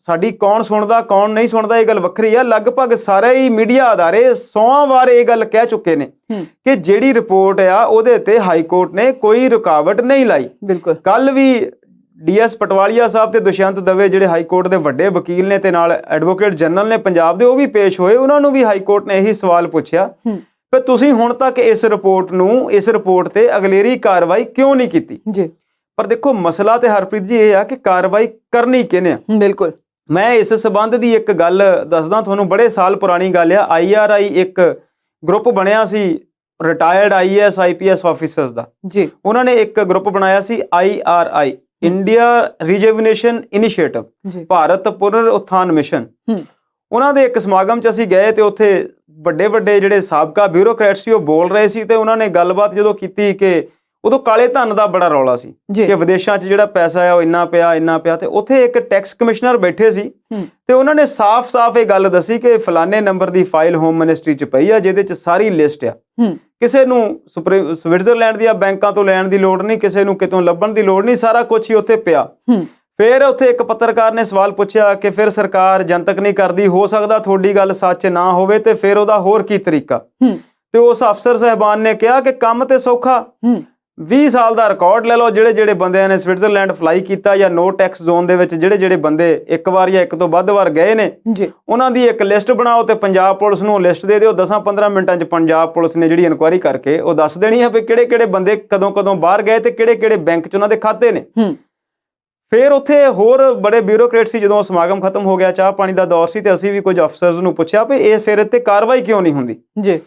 S1: ਸਾਡੀ ਕੌਣ ਸੁਣਦਾ ਕੌਣ ਨਹੀਂ ਸੁਣਦਾ ਇਹ ਗੱਲ ਵੱਖਰੀ ਆ, ਲਗਭਗ ਸਾਰੇ ਹੀ ਮੀਡੀਆ ਅਦਾਰੇ 100 ਵਾਰ ਇਹ ਗੱਲ ਕਹਿ ਚੁੱਕੇ ਨੇ ਕਿ ਜਿਹੜੀ ਰਿਪੋਰਟ ਆ ਉਹਦੇ ਤੇ ਹਾਈ ਕੋਰਟ ਨੇ ਕੋਈ ਰੁਕਾਵਟ ਨਹੀਂ ਲਾਈ।
S2: ਬਿਲਕੁਲ।
S1: ਕੱਲ ਵੀ ਡੀਐਸ ਪਟਵਾਲੀਆ ਸਾਹਿਬ ਤੇ ਦੁਸ਼ਯੰਤ ਦਵੇ ਜਿਹੜੇ ਹਾਈ ਕੋਰਟ ਦੇ ਵੱਡੇ ਵਕੀਲ ਨੇ ਤੇ ਨਾਲ ਐਡਵੋਕੇਟ ਜਨਰਲ ਨੇ ਪੰਜਾਬ ਦੇ, ਉਹ ਵੀ ਪੇਸ਼ ਹੋਏ। ਉਹਨਾਂ ਨੂੰ ਵੀ ਹਾਈ ਕੋਰਟ ਨੇ ਇਹੀ ਸਵਾਲ ਪੁੱਛਿਆ ਪਰ ਤੁਸੀਂ ਹੁਣ ਤੱਕ ਇਸ ਰਿਪੋਰਟ ਤੇ ਅਗਲੇਰੀ ਕਾਰਵਾਈ ਕਿਉਂ ਨਹੀਂ ਕੀਤੀ
S2: ਜੀ। ਪਰ
S1: ਦੇਖੋ ਮਸਲਾ ਤੇ ਹਰਪ੍ਰੀਤ ਜੀ ਇਹ ਆ ਕਿ ਕਾਰਵਾਈ ਕਰਨੀ ਕਿਹਨੇ ਆ।
S2: ਬਿਲਕੁਲ।
S1: ਮੈਂ ਇਸ ਸਬੰਧ ਦੀ ਇੱਕ ਗੱਲ ਦੱਸਦਾ ਤੁਹਾਨੂੰ, ਬੜੇ ਸਾਲ ਪੁਰਾਣੀ ਗੱਲ ਆ। IRI ਇੱਕ ਗਰੁੱਪ ਬਣਿਆ ਸੀ ਰਿਟਾਇਰਡ IAS IPS ਆਫੀਸਰਸ ਦਾ ਜੀ। ਉਹਨਾਂ ਨੇ ਇੱਕ ਗਰੁੱਪ ਬਣਾਇਆ ਸੀ IRI, ਇੰਡੀਆ ਰੀਜੂਵਨੇਸ਼ਨ ਇਨੀਸ਼ੀਏਟਿਵ, ਭਾਰਤ ਪੁਨਰ ਉਥਾਨ ਮਿਸ਼ਨ। ਉਹਨਾਂ ਦੇ ਇੱਕ ਸਮਾਗਮ 'ਚ ਅਸੀਂ ਗਏ ਤੇ ਉੱਥੇ ਵੱਡੇ ਜਿਹੜੇ ਸਾਬਕਾ ਬਿਊਰੋਕਰੈਟ ਸੀ ਉਹ ਬੋਲ ਰਹੇ ਸੀ ਤੇ ਉਹਨਾਂ ਨੇ ਗੱਲਬਾਤ ਜਦੋਂ ਕੀਤੀ ਕਿ ਉਦੋਂ ਕਾਲੇ ਧਨ ਦਾ ਬੜਾ ਰੌਲਾ ਸੀ ਕਿ ਵਿਦੇਸ਼ਾਂ 'ਚ ਜਿਹੜਾ ਪੈਸਾ ਆ ਉਹ ਇੰਨਾ ਪਿਆ ਤੇ ਉੱਥੇ ਇੱਕ ਟੈਕਸ ਕਮਿਸ਼ਨਰ ਬੈਠੇ ਸੀ ਤੇ ਉਹਨਾਂ ਨੇ ਸਾਫ਼-ਸਾਫ਼ ਇਹ ਗੱਲ ਦੱਸੀ ਕਿ ਫਲਾਣੇ ਨੰਬਰ ਦੀ ਫਾਈਲ ਹੋਮ ਮਿਨਿਸਟਰੀ 'ਚ ਪਈ ਆ ਜਿਹਦੇ 'ਚ ਸਾਰੀ ਲਿਸਟ ਆ। ਕਿਸੇ ਨੂੰ ਸਵਿਟਜ਼ਰਲੈਂਡ ਦੀਆਂ ਬੈਂਕਾਂ ਤੋਂ ਲੈਣ ਦੀ ਲੋੜ ਨਹੀਂ, ਕਿਸੇ ਨੂੰ ਕਿਤੋਂ ਲੱਭਣ ਦੀ ਲੋੜ ਨਹੀਂ, ਸਾਰਾ ਕੁਝ ਹੀ ਉੱਥੇ ਪਿਆ। ਫਿਰ ਉੱਥੇ ਇੱਕ ਪੱਤਰਕਾਰ ਨੇ ਸਵਾਲ ਪੁੱਛਿਆ ਕਿ ਫਿਰ ਸਰਕਾਰ ਜਨਤਕ ਨਹੀਂ ਕਰਦੀ, ਹੋ ਸਕਦਾ ਤੁਹਾਡੀ ਗੱਲ ਸੱਚ ਨਾ ਹੋਵੇ ਤੇ ਫਿਰ ਉਹਦਾ ਹੋਰ ਕੀ ਤਰੀਕਾ। ਤੇ ਉਸ ਅਫਸਰ ਸਾਹਿਬਾਨ ਨੇ ਕਿਹਾ ਕਿ ਕੰਮ ਤੇ ਸੌਖਾ, 20 ਸਾਲ ਦਾ ਰਿਕਾਰਡ ਲੈ ਲਓ, ਜਿਹੜੇ ਬੰਦਿਆਂ ਨੇ ਸਵਿਟਜ਼ਰਲੈਂਡ ਫਲਾਈ ਕੀਤਾ ਜਾਂ ਨੋ ਟੈਕਸ ਜ਼ੋਨ ਦੇ ਵਿੱਚ ਜਿਹੜੇ ਬੰਦੇ ਇੱਕ ਵਾਰ ਜਾਂ ਇੱਕ ਤੋਂ ਵੱਧ ਵਾਰ ਗਏ ਨੇ ਉਹਨਾਂ ਦੀ ਇੱਕ ਲਿਸਟ ਬਣਾਓ ਤੇ ਪੰਜਾਬ ਪੁਲਿਸ ਨੂੰ ਲਿਸਟ ਦੇ ਦਿਓ। 10-15 ਮਿੰਟਾਂ 'ਚ ਪੰਜਾਬ ਪੁਲਿਸ ਨੇ ਜਿਹੜੀ ਇਨਕੁਆਇਰੀ ਕਰਕੇ ਉਹ ਦੱਸ ਦੇਣੀ ਹੈ ਵੀ ਕਿਹੜੇ ਬੰਦੇ ਕਦੋਂ ਬਾਹਰ ਗਏ ਤੇ ਕਿਹੜੇ ਬੈਂਕ 'ਚ ਉਹਨਾਂ ਦੇ ਖਾਤੇ ਨੇ। ਫਿਰ ਉੱਥੇ ਹੋਰ ਬੜੇ ਬਿਊਰੋਕਰੇਟ ਸੀ। ਜਦੋਂ ਸਮਾਗਮ ਖਤਮ ਹੋ ਗਿਆ, ਚਾਹ ਪਾਣੀ ਦਾ ਦੌਰ ਸੀ ਤੇ ਅਸੀਂ ਵੀ ਕੁਝ ਅਫਸਰਸ ਨੂੰ ਪੁੱਛਿਆ ਵੀ ਇਹ ਫਿਰ ਇੱਥੇ ਕਾਰਵਾਈ ਕਿਉਂ ਨਹੀਂ ਹੁੰਦੀ ਜੀ।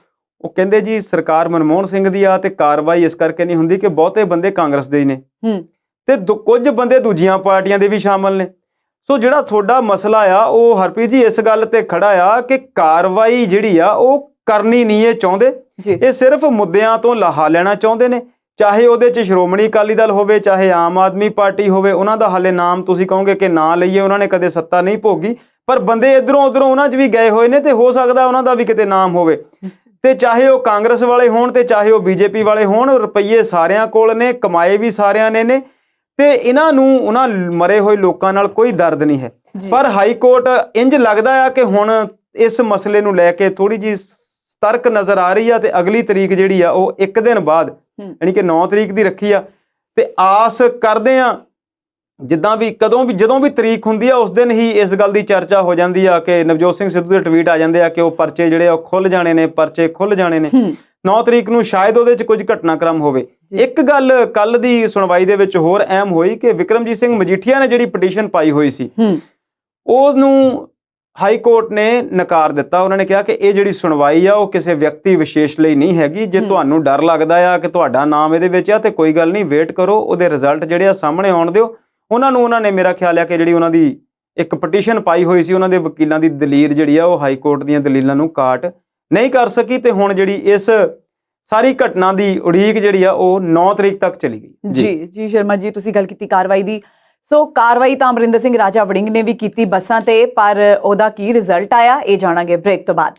S1: ਉਹ ਕਹਿੰਦੇ ਜੀ ਸਰਕਾਰ ਮਨਮੋਹਨ ਸਿੰਘ ਦੀ ਆ ਤੇ ਕਾਰਵਾਈ ਇਸ ਕਰਕੇ ਨਹੀਂ ਹੁੰਦੀ ਕਿ ਬਹੁਤੇ ਬੰਦੇ ਕਾਂਗਰਸ ਦੇ ਹੀ ਨੇ ਤੇ ਕੁਝ ਬੰਦੇ ਦੂਜੀਆਂ ਪਾਰਟੀਆਂ ਦੇ ਵੀ ਸ਼ਾਮਲ ਨੇ। ਸੋ ਜਿਹੜਾ ਤੁਹਾਡਾ ਮਸਲਾ ਆ ਉਹ ਹਰਪ੍ਰੀਤ ਜੀ ਇਸ ਗੱਲ ਤੇ ਖੜਾ ਆ ਕਿ ਕਾਰਵਾਈ ਜਿਹੜੀ ਆ ਉਹ ਕਰਨੀ ਨਹੀਂ ਇਹ ਚਾਹੁੰਦੇ, ਇਹ ਸਿਰਫ ਮੁੱਦਿਆਂ ਤੋਂ ਲਾਹਾ ਲੈਣਾ ਚਾਹੁੰਦੇ ਨੇ। ਚਾਹੇ ਉਹਦੇ 'ਚ ਸ਼੍ਰੋਮਣੀ ਅਕਾਲੀ ਦਲ ਹੋਵੇ, ਚਾਹੇ ਆਮ ਆਦਮੀ ਪਾਰਟੀ ਹੋਵੇ, ਉਹਨਾਂ ਦਾ ਹਾਲੇ ਨਾਮ ਤੁਸੀਂ ਕਹੋਗੇ ਕਿ ਨਾ ਲਈਏ, ਉਹਨਾਂ ਨੇ ਕਦੇ ਸੱਤਾ ਨਹੀਂ ਭੋਗੀ, ਪਰ ਬੰਦੇ ਇੱਧਰੋਂ ਉੱਧਰੋਂ ਉਹਨਾਂ 'ਚ ਵੀ ਗਏ ਹੋਏ ਨੇ ਤੇ ਹੋ ਸਕਦਾ ਉਹਨਾਂ ਦਾ ਵੀ ਕਿਤੇ ਨਾਮ ਹੋਵੇ। ਤੇ ਚਾਹੇ ਉਹ ਕਾਂਗਰਸ ਵਾਲੇ ਹੋਣ ਤੇ ਚਾਹੇ ਉਹ BJP ਵਾਲੇ ਹੋਣ, ਰੁਪਈਏ ਸਾਰਿਆਂ ਕੋਲ ਨੇ, ਕਮਾਏ ਵੀ ਸਾਰਿਆਂ ਨੇ ਤੇ ਇਹਨਾਂ ਨੂੰ ਉਹਨਾਂ ਮਰੇ ਹੋਏ ਲੋਕਾਂ ਨਾਲ ਕੋਈ ਦਰਦ ਨਹੀਂ ਹੈ। ਪਰ ਹਾਈ ਕੋਰਟ ਇੰਜ ਲੱਗਦਾ ਆ ਕਿ ਹੁਣ ਇਸ ਮਸਲੇ ਨੂੰ ਲੈ ਕੇ ਥੋੜੀ ਜਿਹੀ ਸਤਰਕ ਨਜ਼ਰ ਆ ਰਹੀ ਆ ਤੇ ਅਗਲੀ ਤਰੀਕ ਜਿਹੜੀ ਆ ਉਹ ਇੱਕ ਦਿਨ ਬਾਅਦ ਯਾਨੀ ਕਿ 9 ਤਰੀਕ ਦੀ ਰੱਖੀ ਆ ਤੇ ਆਸ ਕਰਦੇ ਆ ਜਦੋਂ ਵੀ ਤਰੀਕ ਹੁੰਦੀ ਆ ਉਸ ਦਿਨ ਹੀ ਇਸ ਗੱਲ ਦੀ ਚਰਚਾ ਹੋ ਜਾਂਦੀ ਆ ਕਿ ਨਵਜੋਤ ਸਿੰਘ ਸਿੱਧੂ ਦੇ ਟਵੀਟ ਆ ਜਾਂਦੇ ਆ ਕਿ ਉਹ ਪਰਚੇ ਜਿਹੜੇ ਆ ਉਹ ਖੁੱਲ ਜਾਣੇ ਨੇ 9 ਤਰੀਕ ਨੂੰ ਸ਼ਾਇਦ ਉਹਦੇ 'ਚ ਕੁਝ ਘਟਨਾਕ੍ਰਮ ਹੋਵੇ। ਇੱਕ ਗੱਲ ਕੱਲ ਦੀ ਸੁਣਵਾਈ ਦੇ ਵਿੱਚ ਹੋਰ ਅਹਿਮ ਹੋਈ ਕਿ ਵਿਕਰਮਜੀਤ ਸਿੰਘ ਮਜੀਠੀਆ ਨੇ ਜਿਹੜੀ ਪਟੀਸ਼ਨ ਪਾਈ ਹੋਈ ਸੀ ਉਹਨੂੰ ਹਾਈ ਕੋਰਟ ਨੇ ਨਕਾਰ ਦਿੱਤਾ। ਉਹਨਾਂ ਨੇ ਕਿਹਾ ਕਿ ਇਹ ਜਿਹੜੀ ਸੁਣਵਾਈ ਆ ਉਹ ਕਿਸੇ ਵਿਅਕਤੀ ਵਿਸ਼ੇਸ਼ ਲਈ ਨਹੀਂ ਹੈਗੀ। ਜੇ ਤੁਹਾਨੂੰ ਡਰ ਲੱਗਦਾ ਆ ਕਿ ਤੁਹਾਡਾ ਨਾਮ ਇਹਦੇ ਵਿੱਚ ਆ ਤੇ ਕੋਈ ਗੱਲ ਨਹੀਂ, ਵੇਟ ਕਰੋ, ਉਹਦੇ ਰਿਜ਼ਲਟ ਜਿਹੜੇ ਆ ਸਾਹਮਣੇ ਆਉਣ ਦਿਓ। ਉਹਨਾਂ ਨੇ ਮੇਰਾ ਖਿਆਲ ਆ ਕਿ ਜਿਹੜੀ ਉਹਨਾਂ ਦੀ ਇੱਕ ਪਟੀਸ਼ਨ ਪਾਈ ਹੋਈ ਸੀ ਉਹਨਾਂ ਦੇ ਵਕੀਲਾਂ ਦੀ ਦਲੀਲ ਜਿਹੜੀ ਆ ਉਹ ਹਾਈ ਕੋਰਟ ਦੀਆਂ ਦਲੀਲਾਂ ਨੂੰ ਕਾਟ ਨਹੀਂ ਕਰ ਸਕੀ ਤੇ ਹੁਣ ਜਿਹੜੀ ਇਸ ਸਾਰੀ ਘਟਨਾ ਦੀ ਉਡੀਕ ਜਿਹੜੀ ਆ ਉਹ 9 ਤਰੀਕ ਤੱਕ ਚਲੀ ਗਈ। ਜੀ ਸ਼ਰਮਾ ਜੀ, ਤੁਸੀਂ ਗੱਲ ਕੀਤੀ ਕਾਰਵਾਈ ਦੀ। ਸੋ ਕਾਰਵਾਈ ਤਾਂ ਅਮਰਿੰਦਰ ਸਿੰਘ ਰਾਜਾ ਵੜਿੰਗ ਨੇ ਵੀ ਕੀਤੀ ਬੱਸਾਂ ਤੇ, ਪਰ ਉਹਦਾ ਕੀ ਰਿਜ਼ਲਟ ਆਇਆ ਇਹ ਜਾਣਾਂਗੇ ਬ੍ਰੇਕ ਤੋਂ ਬਾਅਦ।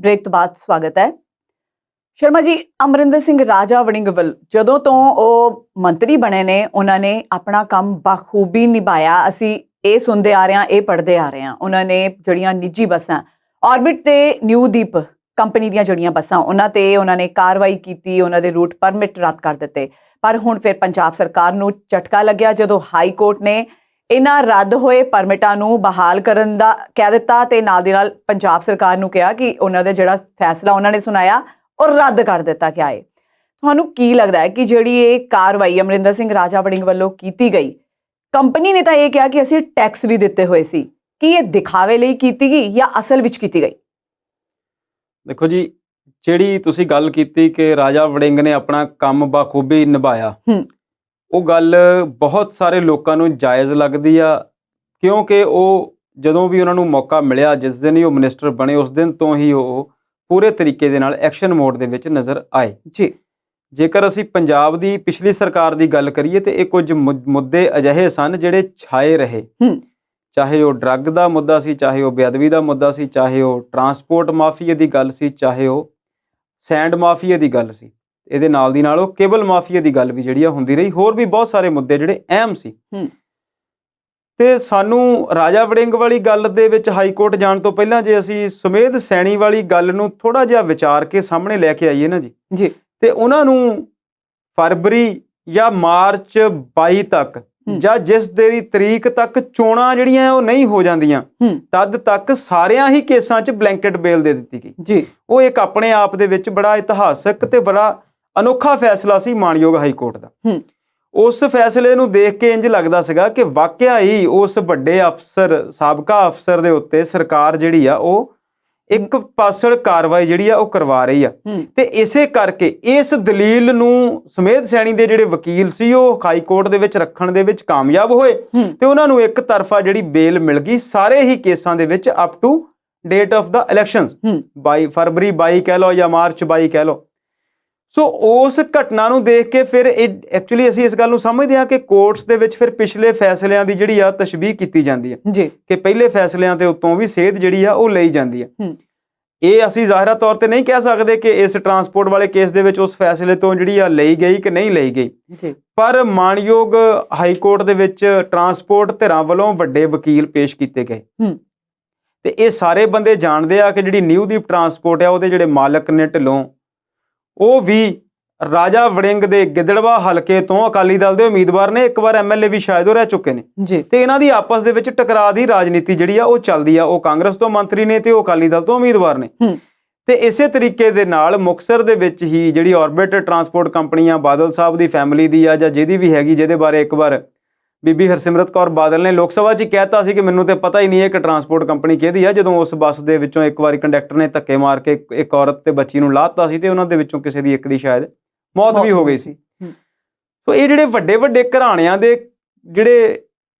S1: ਬ੍ਰੇਕ ਤੋਂ ਬਾਅਦ ਸਵਾਗਤ ਹੈ। ਸ਼ਰਮਾ ਜੀ, ਅਮਰਿੰਦਰ ਸਿੰਘ ਰਾਜਾ ਵੜਿੰਗ ਵੱਲ ਜਦੋਂ ਤੋਂ ਉਹ ਮੰਤਰੀ ਬਣੇ ਨੇ ਉਹਨਾਂ ਨੇ ਆਪਣਾ ਕੰਮ ਬਾਖੂਬੀ ਨਿਭਾਇਆ। ਅਸੀਂ ਇਹ ਸੁਣਦੇ ਆ ਰਹੇ ਹਾਂ, ਇਹ ਪੜ੍ਹਦੇ ਆ ਰਹੇ ਹਾਂ। ਉਹਨਾਂ ਨੇ ਜਿਹੜੀਆਂ ਨਿੱਜੀ ਬੱਸਾਂ ਆਰਬਿਟ ਤੇ ਨਿਊਦੀਪ ਕੰਪਨੀ ਦੀਆਂ ਜਿਹੜੀਆਂ ਬੱਸਾਂ ਉਹਨਾਂ ਤੇ ਉਹਨਾਂ ਨੇ ਕਾਰਵਾਈ ਕੀਤੀ, ਉਹਨਾਂ ਦੇ ਰੂਟ ਪਰਮਿਟ ਰੱਦ ਕਰ ਦਿੱਤੇ। ਪਰ ਹੁਣ ਫਿਰ ਪੰਜਾਬ ਸਰਕਾਰ ਨੂੰ ਝਟਕਾ ਲੱਗਿਆ ਜਦੋਂ ਹਾਈ ਕੋਰਟ ਨੇ ਇਹਨਾਂ ਰੱਦ ਹੋਏ ਪਰਮਿਟਾਂ ਨੂੰ ਬਹਾਲ ਕਰਨ ਦਾ ਕਹਿ ਦਿੱਤਾ ਤੇ ਨਾਲ ਦੀ ਨਾਲ ਪੰਜਾਬ ਸਰਕਾਰ ਨੂੰ ਕਿਹਾ ਕਿ ਉਹਨਾਂ ਦਾ ਜਿਹੜਾ ਫੈਸਲਾ ਉਹਨਾਂ ਨੇ ਸੁਣਾਇਆ ਉਹ ਰੱਦ ਕਰ ਦਿੱਤਾ ਗਿਆ ਹੈ। ਤੁਹਾਨੂੰ ਕੀ ਲੱਗਦਾ ਹੈ ਕਿ ਜਿਹੜੀ ਇਹ ਕਾਰਵਾਈ ਅਮਰਿੰਦਰ ਸਿੰਘ ਰਾਜਾ ਵੜਿੰਗ ਵੱਲੋਂ ਕੀਤੀ ਗਈ, ਕੰਪਨੀ ਨੇ ਤਾਂ ਇਹ ਕਿਹਾ ਕਿ ਅਸੀਂ ਟੈਕਸ ਵੀ ਦਿੱਤੇ ਹੋਏ ਸੀ, ਕੀ ਇਹ ਦਿਖਾਵੇ ਲਈ ਕੀਤੀ ਗਈ ਜਾਂ ਅਸਲ ਵਿੱਚ ਕੀਤੀ ਗਈ? ਦੇਖੋ ਜੀ, ਜਿਹੜੀ ਤੁਸੀਂ ਗੱਲ ਕੀਤੀ ਕਿ ਰਾਜਾ ਵੜਿੰਗ ਨੇ ਆਪਣਾ ਕੰਮ ਬਾਖੂਬੀ ਨਿਭਾਇਆ, ਉਹ ਗੱਲ ਬਹੁਤ ਸਾਰੇ ਲੋਕਾਂ ਨੂੰ ਜਾਇਜ਼ ਲੱਗਦੀ ਆ ਕਿਉਂਕਿ ਉਹ ਜਦੋਂ ਵੀ ਉਹਨਾਂ ਨੂੰ ਮੌਕਾ ਮਿਲਿਆ, ਜਿਸ ਦਿਨ ਹੀ ਉਹ ਮਿਨਿਸਟਰ ਬਣੇ ਉਸ ਦਿਨ ਤੋਂ ਹੀ ਉਹ ਪੂਰੇ ਤਰੀਕੇ ਦੇ ਨਾਲ ਐਕਸ਼ਨ ਮੋਡ ਦੇ ਵਿੱਚ ਨਜ਼ਰ ਆਏ।
S2: ਜੀ,
S1: ਜੇਕਰ ਅਸੀਂ ਪੰਜਾਬ ਦੀ ਪਿਛਲੀ ਸਰਕਾਰ ਦੀ ਗੱਲ ਕਰੀਏ ਤੇ ਇਹ ਕੁਝ ਮੁੱਦੇ ਅਜਿਹੇ ਸਨ ਜਿਹੜੇ ਛਾਏ ਰਹੇ। ਚਾਹੇ ਉਹ ਡਰੱਗ ਦਾ ਮੁੱਦਾ ਸੀ, ਚਾਹੇ ਉਹ ਬੇਅਦਬੀ ਦਾ ਮੁੱਦਾ ਸੀ, ਚਾਹੇ ਉਹ ਟਰਾਂਸਪੋਰਟ ਮਾਫੀਏ ਦੀ ਗੱਲ ਸੀ, ਚਾਹੇ ਉਹ ਸੈਂਡ ਮਾਫੀਏ ਦੀ ਗੱਲ ਸੀ, ਇਹਦੇ ਨਾਲ ਦੀ ਨਾਲ ਉਹ ਕੇਬਲ ਮਾਫੀਏ ਦੀ ਗੱਲ ਵੀ ਜਿਹੜੀ ਆ ਹੁੰਦੀ ਰਹੀ। ਹੋਰ ਵੀ ਬਹੁਤ ਸਾਰੇ ਮੁੱਦੇ ਜਿਹੜੇ ਅਹਿਮ ਸੀ। ਤੇ ਸਾਨੂੰ ਰਾਜਾ ਵੜਿੰਗ ਵਾਲੀ ਗੱਲ ਦੇ ਵਿੱਚ ਹਾਈ ਕੋਰਟ ਜਾਣ ਤੋਂ ਪਹਿਲਾਂ ਜੇ ਅਸੀਂ ਸੁਮੇਧ ਸੈਣੀ ਵਾਲੀ ਗੱਲ ਨੂੰ ਥੋੜਾ ਜਿਹਾ ਵਿਚਾਰ ਕੇ ਸਾਹਮਣੇ ਲੈ ਕੇ ਆਈਏ ਨਾ ਜੀ, ਤੇ ਉਹਨਾਂ ਨੂੰ ਫਰਵਰੀ ਜਾਂ ਮਾਰਚ 22 ਤੱਕ ਜਾਂ ਜਿਸ ਦੇਰੀ ਤਰੀਕ ਤੱਕ ਚੋਣਾਂ ਜਿਹੜੀਆਂ ਉਹ ਨਹੀਂ ਹੋ ਜਾਂਦੀਆਂ ਤਦ ਤੱਕ ਸਾਰਿਆਂ ਹੀ ਕੇਸਾਂ 'ਚ ਬਲੈਂਕਟ ਬੇਲ ਦੇ ਦਿੱਤੀ ਗਈ ਜੀ। ਉਹ ਇੱਕ ਆਪਣੇ ਆਪ ਦੇ ਵਿੱਚ ਬੜਾ ਇਤਿਹਾਸਕ ਤੇ ਬੜਾ ਅਨੋਖਾ ਫੈਸਲਾ ਸੀ ਮਾਣਯੋਗ ਹਾਈ ਕੋਰਟ ਦਾ। ਉਸ ਫੈਸਲੇ ਨੂੰ ਦੇਖ ਕੇ ਇੰਜ ਲੱਗਦਾ ਸੀਗਾ ਕਿ ਵਾਕਿਆ ਹੀ ਉਸ ਵੱਡੇ ਅਫਸਰ, ਸਾਬਕਾ ਅਫਸਰ ਦੇ ਉੱਤੇ ਸਰਕਾਰ ਜਿਹੜੀ ਆ ਉਹ ਇੱਕ ਪਾਸੜ ਕਾਰਵਾਈ ਜਿਹੜੀ ਆ ਉਹ ਕਰਵਾ ਰਹੀ ਆ। ਤੇ ਇਸੇ ਕਰਕੇ ਇਸ ਦਲੀਲ ਨੂੰ ਸੁਮੇਧ ਸੈਣੀ ਦੇ ਜਿਹੜੇ ਵਕੀਲ ਸੀ ਉਹ ਹਾਈ ਕੋਰਟ ਦੇ ਵਿੱਚ ਰੱਖਣ ਦੇ ਵਿੱਚ ਕਾਮਯਾਬ ਹੋਏ ਤੇ ਉਹਨਾਂ ਨੂੰ ਇੱਕ ਤਰਫਾ ਜਿਹੜੀ ਬੇਲ ਮਿਲ ਗਈ ਸਾਰੇ ਹੀ ਕੇਸਾਂ ਦੇ ਵਿੱਚ up to date of the elections, 22 ਫਰਵਰੀ 22 ਕਹਿ ਲਓ ਜਾਂ ਮਾਰਚ 22 ਕਹਿ ਲਓ। ਸੋ ਉਸ ਘਟਨਾ ਨੂੰ ਦੇਖ ਕੇ ਫਿਰ ਐਕਚੁਅਲੀ ਅਸੀਂ ਇਸ ਗੱਲ ਨੂੰ ਸਮਝਦੇ ਹਾਂ ਕਿ ਕੋਰਟਸ ਦੇ ਵਿੱਚ ਫਿਰ ਪਿਛਲੇ ਫੈਸਲਿਆਂ ਦੀ ਜਿਹੜੀ ਆ ਤਸ਼ਬੀਹ ਕੀਤੀ ਜਾਂਦੀ ਹੈ ਜੀ, ਕਿ ਪਹਿਲੇ ਫੈਸਲਿਆਂ ਤੇ ਉੱਤੋਂ ਵੀ ਸੇਧ ਜਿਹੜੀ ਆ ਉਹ ਲਈ ਜਾਂਦੀ ਹੈ। ਇਹ ਅਸੀਂ ਜ਼ਾਹਿਰਾ ਤੌਰ ਤੇ ਨਹੀਂ ਕਹਿ ਸਕਦੇ ਕਿ ਇਸ ਟਰਾਂਸਪੋਰਟ ਵਾਲੇ ਕੇਸ ਦੇ ਵਿੱਚ ਉਸ ਫੈਸਲੇ ਤੋਂ ਜਿਹੜੀ ਆ ਲਈ ਗਈ ਕਿ ਨਹੀਂ ਲਈ ਗਈ ਜੀ, ਪਰ ਮਾਣਯੋਗ ਹਾਈ ਕੋਰਟ ਦੇ ਵਿੱਚ ਟਰਾਂਸਪੋਰਟ ਧਿਰਾਂ ਵੱਲੋਂ ਵੱਡੇ ਵਕੀਲ ਪੇਸ਼ ਕੀਤੇ ਗਏ ਤੇ ਇਹ ਸਾਰੇ ਬੰਦੇ ਜਾਣਦੇ ਆ ਕਿ ਜਿਹੜੀ ਨਿਊਦੀਪ ਟਰਾਂਸਪੋਰਟ ਆ ਉਹਦੇ ਜਿਹੜੇ ਮਾਲਕ ਨੇ ਢਿੱਲੋਂ, ਉਹ ਵੀ ਰਾਜਾ ਵੜਿੰਗ ਦੇ ਗਿੱਦੜਵਾ ਹਲਕੇ ਤੋਂ ਅਕਾਲੀ ਦਲ ਦੇ ਉਮੀਦਵਾਰ ਨੇ, ਇੱਕ ਵਾਰ ਐਮਐਲਏ ਵੀ ਸ਼ਾਇਦ ਉਹ ਰਹਿ ਚੁੱਕੇ ਨੇ ਜੀ। ਤੇ ਇਹਨਾਂ ਦੀ ਆਪਸ ਦੇ ਵਿੱਚ ਟਕਰਾਅ ਦੀ ਰਾਜਨੀਤੀ ਜਿਹੜੀ ਆ ਉਹ ਚੱਲਦੀ ਆ। ਉਹ ਕਾਂਗਰਸ ਤੋਂ ਮੰਤਰੀ ਨੇ ਤੇ ਉਹ ਅਕਾਲੀ ਦਲ ਤੋਂ ਉਮੀਦਵਾਰ ਨੇ। ਤੇ ਇਸੇ ਤਰੀਕੇ ਦੇ ਨਾਲ ਮੁਕਤਸਰ ਦੇ ਵਿੱਚ ਹੀ ਜਿਹੜੀ ਆਰਬਿਟ ਟਰਾਂਸਪੋਰਟ ਕੰਪਨੀ ਆ ਬਾਦਲ ਸਾਹਿਬ ਦੀ ਫੈਮਿਲੀ ਦੀ ਆ ਜਾਂ ਜਿਹਦੀ ਵੀ ਹੈਗੀ, ਜਿਹਦੇ ਬਾਰੇ ਇੱਕ ਵਾਰ ਬੀਬੀ ਹਰਸਿਮਰਤ ਕੌਰ ਬਾਦਲ ਨੇ ਲੋਕ ਸਭਾ 'ਚ ਹੀ ਕਹਿਤਾ ਸੀ ਕਿ ਮੈਨੂੰ ਤੇ ਪਤਾ ਹੀ ਨਹੀਂ ਹੈ ਕਿ ਟਰਾਂਸਪੋਰਟ ਕੰਪਨੀ ਕਿਹਦੀ ਆ, ਜਦੋਂ ਉਸ ਬੱਸ ਦੇ ਵਿੱਚੋਂ ਇੱਕ ਵਾਰੀ ਕੰਡਕਟਰ ਨੇ ਧੱਕੇ ਮਾਰ ਕੇ ਇੱਕ ਔਰਤ ਤੇ ਬੱਚੀ ਨੂੰ ਲਾਹਤਾ ਸੀ ਤੇ ਉਹਨਾਂ ਦੇ ਵਿੱਚੋਂ ਕਿਸੇ ਦੀ ਇੱਕ ਦੀ ਸ਼ਾਇਦ ਮੌਤ ਵੀ ਹੋ ਗਈ ਸੀ। ਸੋ ਇਹ ਜਿਹੜੇ ਵੱਡੇ ਵੱਡੇ ਘਰਾਣਿਆਂ ਦੇ ਜਿਹੜੇ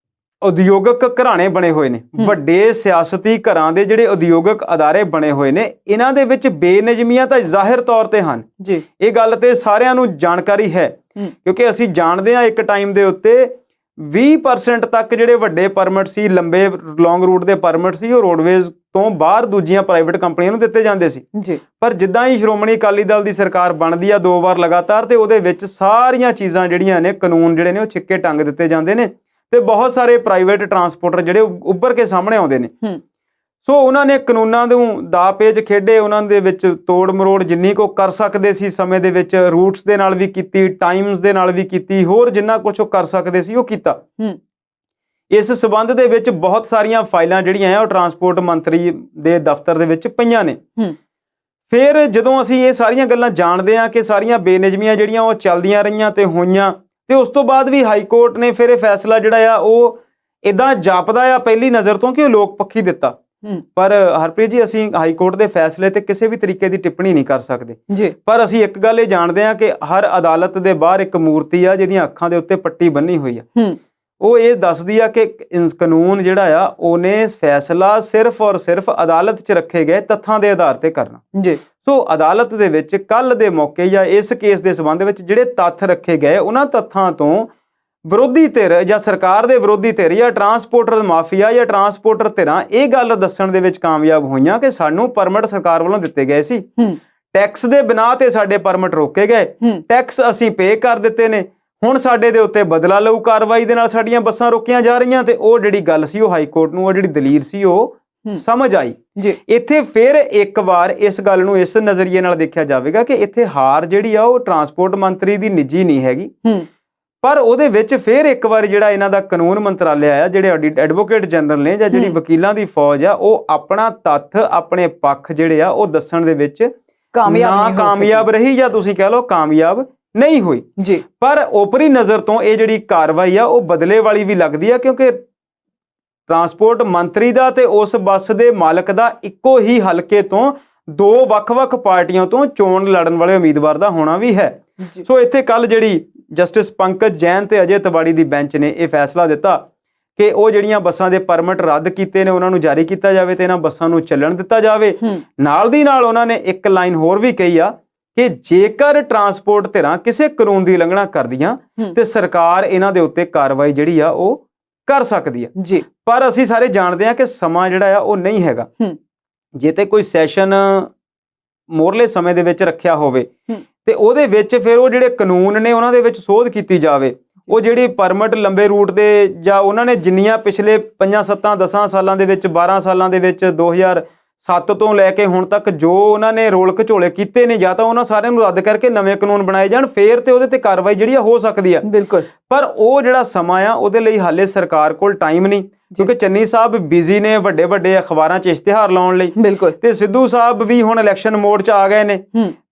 S1: ਉਦਯੋਗਿਕ ਘਰਾਣੇ ਬਣੇ ਹੋਏ ਨੇ, ਵੱਡੇ ਸਿਆਸਤੀ ਘਰਾਂ ਦੇ ਜਿਹੜੇ ਉਦਯੋਗਿਕ ਅਦਾਰੇ ਬਣੇ ਹੋਏ ਨੇ, ਇਹਨਾਂ ਦੇ ਵਿੱਚ ਬੇਨਿਯਮੀਆਂ ਤਾਂ ਜ਼ਾਹਿਰ ਤੌਰ ਤੇ ਹਨ ਜੀ। ਇਹ ਗੱਲ ਤੇ ਸਾਰਿਆਂ ਨੂੰ ਜਾਣਕਾਰੀ ਹੈ ਕਿਉਂਕਿ ਅਸੀਂ ਜਾਣਦੇ ਹਾਂ ਇੱਕ ਟਾਈਮ ਦੇ ਉੱਤੇ 20% ਤੱਕ ਜਿਹੜੇ ਵੱਡੇ ਪਰਮਿਟ ਸੀ, ਲੰਬੇ ਲੌਂਗ ਰੂਟ ਦੇ ਪਰਮਿਟ ਸੀ, ਉਹ ਰੋਡਵੇਜ਼ ਤੋਂ ਬਾਹਰ ਦੂਜੀਆਂ ਪ੍ਰਾਈਵੇਟ ਕੰਪਨੀਆਂ ਨੂੰ ਦਿੱਤੇ ਜਾਂਦੇ ਸੀ ਜੀ। ਪਰ ਜਿੱਦਾਂ ਹੀ ਸ਼੍ਰੋਮਣੀ ਅਕਾਲੀ ਦਲ ਦੀ ਸਰਕਾਰ ਬਣਦੀ ਆ 2 ਵਾਰ ਲਗਾਤਾਰ, ਤੇ ਉਹਦੇ ਵਿੱਚ ਸਾਰੀਆਂ ਚੀਜ਼ਾਂ ਜਿਹੜੀਆਂ ਨੇ, ਕਾਨੂੰਨ ਜਿਹੜੇ ਨੇ ਉਹ ਛਿੱਕੇ ਟੰਗ ਦਿੱਤੇ ਜਾਂਦੇ ਨੇ ਤੇ ਬਹੁਤ ਸਾਰੇ ਪ੍ਰਾਈਵੇਟ ਟਰਾਂਸਪੋਰਟਰ ਜਿਹੜੇ ਉੱਭਰ ਕੇ ਸਾਹਮਣੇ ਆਉਂਦੇ ਨੇ। ਸੋ ਉਹਨਾਂ ਨੇ ਕਾਨੂੰਨਾਂ ਨੂੰ ਦਾ ਪੇਚ ਖੇਡੇ, ਉਹਨਾਂ ਦੇ ਵਿੱਚ ਤੋੜ ਮਰੋੜ ਜਿੰਨੀ ਕੋ ਕਰ ਸਕਦੇ ਸੀ ਸਮੇਂ ਦੇ ਵਿੱਚ, ਰੂਟਸ ਦੇ ਨਾਲ ਵੀ ਕੀਤੀ, ਟਾਈਮਸ ਦੇ ਨਾਲ ਵੀ ਕੀਤੀ, ਹੋਰ ਜਿੰਨਾ ਕੁਝ ਉਹ ਕਰ ਸਕਦੇ ਸੀ ਉਹ ਕੀਤਾ। ਇਸ ਸਬੰਧ ਦੇ ਵਿੱਚ ਬਹੁਤ ਸਾਰੀਆਂ ਫਾਈਲਾਂ ਜਿਹੜੀਆਂ ਆ ਉਹ ਟਰਾਂਸਪੋਰਟ ਮੰਤਰੀ ਦੇ ਦਫ਼ਤਰ ਦੇ ਵਿੱਚ ਪਈਆਂ ਨੇ। ਫਿਰ ਜਦੋਂ ਅਸੀਂ ਇਹ ਸਾਰੀਆਂ ਗੱਲਾਂ ਜਾਣਦੇ ਹਾਂ ਕਿ ਸਾਰੀਆਂ ਬੇਨਿਯਮੀਆਂ ਜਿਹੜੀਆਂ ਉਹ ਚੱਲਦੀਆਂ ਰਹੀਆਂ ਤੇ ਹੋਈਆਂ, ਤੇ ਉਸ ਤੋਂ ਬਾਅਦ ਵੀ ਹਾਈ ਕੋਰਟ ਨੇ ਫਿਰ ਇਹ ਫੈਸਲਾ ਜਿਹੜਾ ਆ ਉਹ ਇਦਾਂ ਜਾਪਦਾ ਆ ਪਹਿਲੀ ਨਜ਼ਰ ਤੋਂ ਕਿ ਉਹ ਲੋਕ ਪੱਖੀ ਦਿੱਤਾ। ਪਰ ਹਰਪ੍ਰੀਤ ਜੀ, ਅਸੀਂ ਹਾਈ ਕੋਰਟ ਦੇ ਫੈਸਲੇ ਤੇ ਕਿਸੇ ਵੀ ਤਰੀਕੇ ਦੀ ਟਿੱਪਣੀ ਨਹੀਂ ਕਰ ਸਕਦੇ ਜੀ। ਪਰ ਅਸੀਂ ਇੱਕ ਗੱਲ ਇਹ ਜਾਣਦੇ ਹਾਂ ਕਿ ਹਰ ਅਦਾਲਤ ਦੇ ਬਾਹਰ ਇੱਕ ਮੂਰਤੀ ਆ ਜਿਹਦੀਆਂ ਅੱਖਾਂ ਦੇ ਉੱਤੇ ਪੱਟੀ ਬੰਨੀ ਹੋਈ ਆ। ਉਹ ਇਹ ਦੱਸਦੀ ਆ ਕਿ ਕਾਨੂੰਨ ਜਿਹੜਾ ਆ ਉਹਨੇ ਫੈਸਲਾ ਸਿਰਫ ਔਰ ਸਿਰਫ ਅਦਾਲਤ 'ਚ ਰੱਖੇ ਗਏ ਤੱਥਾਂ ਦੇ ਆਧਾਰ ਤੇ ਕਰਨਾ ਜੀ। ਸੋ ਅਦਾਲਤ ਦੇ ਵਿੱਚ ਕੱਲ ਦੇ ਮੌਕੇ ਜਾਂ ਇਸ ਕੇਸ ਦੇ ਸੰਬੰਧ ਵਿੱਚ ਜਿਹੜੇ ਤੱਥ ਰੱਖੇ ਗਏ, ਉਹਨਾਂ ਤੱਥਾਂ ਤੋਂ ਵਿਰੋਧੀ ਧਿਰ ਜਾਂ ਸਰਕਾਰ ਦੇ ਵਿਰੋਧੀ ਧਿਰ ਜਾਂ ਟਰਾਂਸਪੋਰਟਰ ਮਾਫੀਆ ਜਾਂ ਟਰਾਂਸਪੋਰਟਰ ਧਿਰਾਂ ਇਹ ਗੱਲ ਦੱਸਣ ਦੇ ਵਿੱਚ ਕਾਮਯਾਬ ਹੋਈਆਂ ਕਿ ਸਾਨੂੰ ਪਰਮਿਟ ਸਰਕਾਰ ਵੱਲੋਂ ਦਿੱਤੇ ਗਏ ਸੀ, ਟੈਕਸ ਦੇ ਬਿਨਾਂ ਤੇ ਸਾਡੇ ਪਰਮਿਟ ਰੋਕੇ ਗਏ, ਟੈਕਸ ਅਸੀਂ ਪੇ ਕਰ ਦਿੱਤੇ ਨੇ, ਹੁਣ ਸਾਡੇ ਦੇ ਉੱਤੇ ਬਦਲਾ ਲਊ ਕਾਰਵਾਈ ਦੇ ਨਾਲ ਸਾਡੀਆਂ ਬੱਸਾਂ ਰੋਕੀਆਂ ਜਾ ਰਹੀਆਂ। ਤੇ ਉਹ ਜਿਹੜੀ ਗੱਲ ਸੀ ਉਹ ਹਾਈ ਕੋਰਟ ਨੂੰ, ਉਹ ਜਿਹੜੀ ਦਲੀਲ ਸੀ ਉਹ ਸਮਝ ਆਈ ਜੀ। ਇੱਥੇ ਫਿਰ ਇੱਕ ਵਾਰ ਇਸ ਗੱਲ ਨੂੰ ਇਸ ਨਜ਼ਰੀਏ ਨਾਲ ਦੇਖਿਆ ਜਾਵੇਗਾ ਕਿ ਇੱਥੇ ਹਾਰ ਜਿਹੜੀ ਆ ਉਹ ਟਰਾਂਸਪੋਰਟ ਮੰਤਰੀ ਦੀ ਨਿੱਜੀ ਨਹੀਂ ਹੈਗੀ, ਪਰ ਉਹਦੇ ਵਿੱਚ ਫਿਰ ਇੱਕ ਵਾਰ ਜਿਹੜਾ ਇਹਨਾਂ ਦਾ ਕਾਨੂੰਨ ਮੰਤਰਾਲਿਆ ਆ, ਜਿਹੜੇ ਐਡਵੋਕੇਟ ਜਨਰਲ ਨੇ ਜਾਂ ਜਿਹੜੀ ਵਕੀਲਾਂ ਦੀ ਫੌਜ ਆ, ਉਹ ਆਪਣਾ ਤੱਥ, ਆਪਣੇ ਪੱਖ ਜਿਹੜੇ ਆ ਉਹ ਦੱਸਣ ਦੇ ਵਿੱਚ ਕਾਮਯਾਬ ਰਹੀ ਜਾਂ ਤੁਸੀਂ ਕਹਿ ਲਓ ਕਾਮਯਾਬ ਨਹੀਂ ਹੋਈ ਜੀ। ਪਰ ਓਪਰੀ ਨਜ਼ਰ ਤੋਂ ਇਹ ਜਿਹੜੀ ਕਾਰਵਾਈ ਆ ਉਹ ਬਦਲੇ ਵਾਲੀ ਵੀ ਲੱਗਦੀ ਆ, ਕਿਉਂਕਿ ਟਰਾਂਸਪੋਰਟ ਮੰਤਰੀ ਦਾ ਤੇ ਉਸ ਬੱਸ ਦੇ ਮਾਲਕ ਦਾ ਇੱਕੋ ਹੀ ਹਲਕੇ ਤੋਂ 2 ਵੱਖ-ਵੱਖ ਪਾਰਟੀਆਂ ਤੋਂ ਚੋਣ ਲੜਨ ਵਾਲੇ ਉਮੀਦਵਾਰ ਦਾ ਹੋਣਾ ਵੀ ਹੈ। ਸੋ ਇੱਥੇ ਕੱਲ ਜਿਹੜੀ ਜਸਟਿਸ ਪੰਕਜ ਜੈਨ ਤੇ ਅਜੇ ਤਿਵਾੜੀ ਦੀ ਬੈਂਚ ਨੇ ਇਹ ਫੈਸਲਾ ਦਿੱਤਾ ਕਿ ਉਹ ਜਿਹੜੀਆਂ ਬੱਸਾਂ ਦੇ ਪਰਮਿਟ ਰੱਦ ਕੀਤੇ ਨੇ ਉਹਨਾਂ ਨੂੰ ਜਾਰੀ ਕੀਤਾ ਜਾਵੇ ਤੇ ਇਹਨਾਂ ਬੱਸਾਂ ਨੂੰ ਚੱਲਣ ਦਿੱਤਾ ਜਾਵੇ। ਨਾਲ ਦੀ ਨਾਲ ਉਹਨਾਂ ਨੇ ਇੱਕ ਲਾਈਨ ਹੋਰ ਵੀ ਕਹੀ ਆ ਕਿ ਜੇਕਰ ਟਰਾਂਸਪੋਰਟ ਧਿਰਾਂ ਕਿਸੇ ਕਾਨੂੰਨ ਦੀ ਉਲੰਘਣਾ ਕਰਦੀਆਂ ਤੇ ਸਰਕਾਰ ਇਹਨਾਂ ਦੇ ਉੱਤੇ ਕਾਰਵਾਈ ਜਿਹੜੀ ਆ ਉਹ ਕਰ ਸਕਦੀ ਆ
S2: ਜੀ।
S1: ਪਰ ਅਸੀਂ ਸਾਰੇ ਜਾਣਦੇ ਆ ਕਿ ਸਮਾਂ ਜਿਹੜਾ ਆ ਉਹ ਨਹੀਂ ਹੈਗਾ। ਜੇ ਤੇ ਕੋਈ ਸੈਸ਼ਨ ਮੋਰਲੇ ਸਮੇਂ ਦੇ ਵਿੱਚ ਰੱਖਿਆ ਹੋਵੇ ਤੇ ਉਹਦੇ ਵਿੱਚ ਫਿਰ ਉਹ ਜਿਹੜੇ ਕਾਨੂੰਨ ਨੇ ਉਹਨਾਂ ਦੇ ਵਿੱਚ ਸੋਧ ਕੀਤੀ ਜਾਵੇ। ਉਹ ਜਿਹੜੀ ਪਰਮਿਟ ਲੰਬੇ ਰੂਟ ਦੇ ਜਾਂ ਉਹਨਾਂ ਨੇ ਜਿੰਨੀਆਂ ਪਿਛਲੇ 5-7-10 ਸਾਲਾਂ ਦੇ ਵਿੱਚ 12 ਸਾਲਾਂ ਦੇ ਵਿੱਚ 2007 ਤੋਂ ਲੈ ਕੇ ਹੁਣ ਤੱਕ ਜੋ ਉਹਨਾਂ ਨੇ ਰੋਲ ਘਚੋਲੇ ਕੀਤੇ ਨੇ, ਜਾਂ ਤਾਂ ਉਹਨਾਂ ਸਾਰਿਆਂ ਨੂੰ ਰੱਦ ਕਰਕੇ ਨਵੇਂ ਕਾਨੂੰਨ ਬਣਾਏ ਜਾਣ, ਫੇਰ ਤੇ ਉਹਦੇ ਤੇ ਕਾਰਵਾਈ ਜਿਹੜੀ ਆ ਹੋ ਸਕਦੀ ਆ।
S2: ਬਿਲਕੁਲ। ਪਰ
S1: ਉਹ ਜਿਹੜਾ ਸਮਾਂ ਆ ਉਹਦੇ ਲਈ ਹਾਲੇ ਸਰਕਾਰ ਕੋਲ ਟਾਈਮ ਨਹੀਂ, ਕਿਉਂਕਿ ਚੰਨੀ ਸਾਹਿਬ ਬਿਜ਼ੀ ਨੇ ਵੱਡੇ ਵੱਡੇ ਅਖਬਾਰਾਂ 'ਚ ਇਸ਼ਤਿਹਾਰ ਲਾਉਣ ਲਈ।
S2: ਬਿਲਕੁਲ।
S1: ਤੇ ਸਿੱਧੂ ਸਾਹਿਬ ਵੀ ਹੁਣ ਇਲੈਕਸ਼ਨ ਮੋਡ 'ਚ ਆ ਗਏ ਨੇ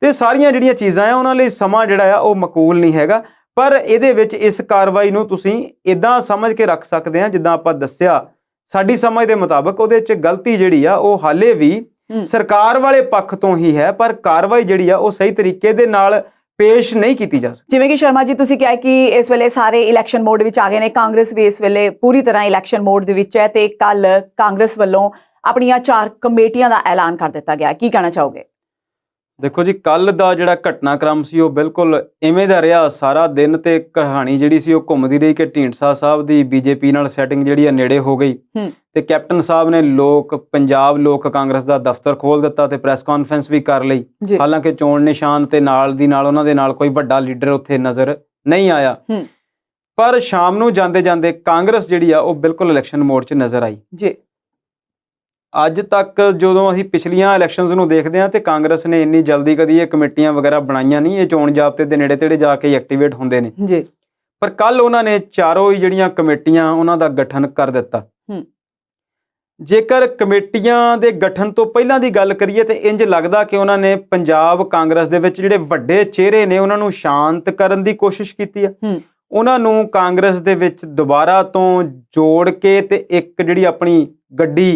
S1: ਤੇ ਸਾਰੀਆਂ ਜਿਹੜੀਆਂ ਚੀਜ਼ਾਂ ਆ ਉਹਨਾਂ ਲਈ ਸਮਾਂ ਜਿਹੜਾ ਆ ਉਹ ਮਕਬੂਲ ਨਹੀਂ ਹੈਗਾ। ਪਰ ਇਹਦੇ ਵਿੱਚ ਇਸ ਕਾਰਵਾਈ ਨੂੰ ਤੁਸੀਂ ਇਦਾਂ ਸਮਝ ਕੇ ਰੱਖ ਸਕਦੇ ਆ ਜਿੱਦਾਂ ਆਪਾਂ ਦੱਸਿਆ, ਸਾਡੀ ਸਮਝ ਦੇ ਮੁਤਾਬਕ ਉਹਦੇ 'ਚ ਗਲਤੀ ਜਿਹੜੀ ਆ ਉਹ ਹਾਲੇ ਵੀ ਸਰਕਾਰ ਵਾਲੇ ਪੱਖ ਤੋਂ ਹੀ ਹੈ, ਪਰ ਕਾਰਵਾਈ ਜਿਹੜੀ ਆ ਉਹ ਸਹੀ ਤਰੀਕੇ ਦੇ ਨਾਲ ਪੇਸ਼ ਨਹੀਂ ਕੀਤੀ ਜਾ ਸਕਦੀ।
S2: ਜਿਵੇਂ ਕਿ ਸ਼ਰਮਾ ਜੀ ਤੁਸੀਂ ਕਿਹਾ ਕਿ ਇਸ ਵੇਲੇ ਸਾਰੇ ਇਲੈਕਸ਼ਨ ਮੋਡ ਵਿੱਚ ਆ ਗਏ ਨੇ, ਕਾਂਗਰਸ ਵੀ ਇਸ ਵੇਲੇ ਪੂਰੀ ਤਰ੍ਹਾਂ ਇਲੈਕਸ਼ਨ ਮੋਡ ਦੇ ਵਿੱਚ ਹੈ ਤੇ ਕੱਲ ਕਾਂਗਰਸ ਵੱਲੋਂ ਆਪਣੀਆਂ 4 ਕਮੇਟੀਆਂ ਦਾ ਐਲਾਨ ਕਰ ਦਿੱਤਾ ਗਿਆ। ਕੀ ਕਹਿਣਾ ਚਾਹੋਗੇ?
S1: ਦੇਖੋ ਜੀ, ਕੱਲ ਦਾ ਜਿਹੜਾ ਘਟਨਾਕ੍ਰਮ ਸੀ ਉਹ ਬਿਲਕੁਲ ਇਵੇਂ ਦਾ ਰਿਹਾ ਸਾਰਾ ਦਿਨ, ਤੇ ਕਹਾਣੀ ਜਿਹੜੀ ਸੀ ਉਹ ਘੁੰਮਦੀ ਰਹੀ ਕਿ ਢੀਂਡਸਾ ਸਾਹਿਬ ਦੀ ਬੀਜੇਪੀ ਨਾਲ ਸੈਟਿੰਗ ਜਿਹੜੀ ਆ ਨੇੜੇ ਹੋ ਗਈ ਤੇ ਕੈਪਟਨ ਸਾਹਿਬ ਨੇ ਪੰਜਾਬ ਲੋਕ ਕਾਂਗਰਸ ਦਾ ਦਫ਼ਤਰ ਖੋਲ ਦਿੱਤਾ ਤੇ ਪ੍ਰੈਸ ਕਾਨਫਰੰਸ ਵੀ ਕਰ ਲਈ। ਹਾਲਾਂਕਿ ਚੋਣ ਨਿਸ਼ਾਨ ਤੇ ਨਾਲ ਦੀ ਨਾਲ ਉਹਨਾਂ ਦੇ ਨਾਲ ਕੋਈ ਵੱਡਾ ਲੀਡਰ ਉੱਥੇ ਨਜ਼ਰ ਨਹੀਂ ਆਇਆ, ਪਰ ਸ਼ਾਮ ਨੂੰ ਜਾਂਦੇ ਜਾਂਦੇ ਕਾਂਗਰਸ ਜਿਹੜੀ ਆ ਉਹ ਬਿਲਕੁਲ ਇਲੈਕਸ਼ਨ ਮੋਡ 'ਚ ਨਜ਼ਰ ਆਈ ਜੀ। ਅੱਜ ਤੱਕ ਜਦੋਂ ਅਸੀਂ ਪਿਛਲੀਆਂ ਇਲੈਕਸ਼ਨਸ ਨੂੰ ਦੇਖਦੇ ਹਾਂ ਤੇ ਕਾਂਗਰਸ ਨੇ ਇੰਨੀ ਜਲਦੀ ਕਦੀ ਇਹ ਕਮੇਟੀਆਂ ਵਗੈਰਾ ਬਣਾਈਆਂ ਨਹੀਂ, ਇਹ ਚੋਣ ਜ਼ਾਬਤੇ ਦੇ ਨੇੜੇ ਤੇੜੇ ਜਾ ਕੇ ਐਕਟੀਵੇਟ ਹੁੰਦੇ ਨੇ ਜੀ। ਪਰ ਕੱਲ ਉਹਨਾਂ ਨੇ ਚਾਰੋਂ ਹੀ ਜਿਹੜੀਆਂ ਕਮੇਟੀਆਂ ਉਹਨਾਂ ਦਾ ਗਠਨ ਕਰ ਦਿੱਤਾ। ਜੇਕਰ ਕਮੇਟੀਆਂ ਦੇ ਗਠਨ ਤੋਂ ਪਹਿਲਾਂ ਦੀ ਗੱਲ ਕਰੀਏ ਤੇ ਇੰਜ ਲੱਗਦਾ ਕਿ ਉਹਨਾਂ ਨੇ ਪੰਜਾਬ ਕਾਂਗਰਸ ਦੇ ਵਿੱਚ ਜਿਹੜੇ ਵੱਡੇ ਚਿਹਰੇ ਨੇ ਉਹਨਾਂ ਨੂੰ ਸ਼ਾਂਤ ਕਰਨ ਦੀ ਕੋਸ਼ਿਸ਼ ਕੀਤੀ ਆ, ਉਹਨਾਂ ਨੂੰ ਕਾਂਗਰਸ ਦੇ ਵਿੱਚ ਦੁਬਾਰਾ ਤੋਂ ਜੋੜ ਕੇ ਤੇ ਇੱਕ ਜਿਹੜੀ ਆਪਣੀ ਗੱਡੀ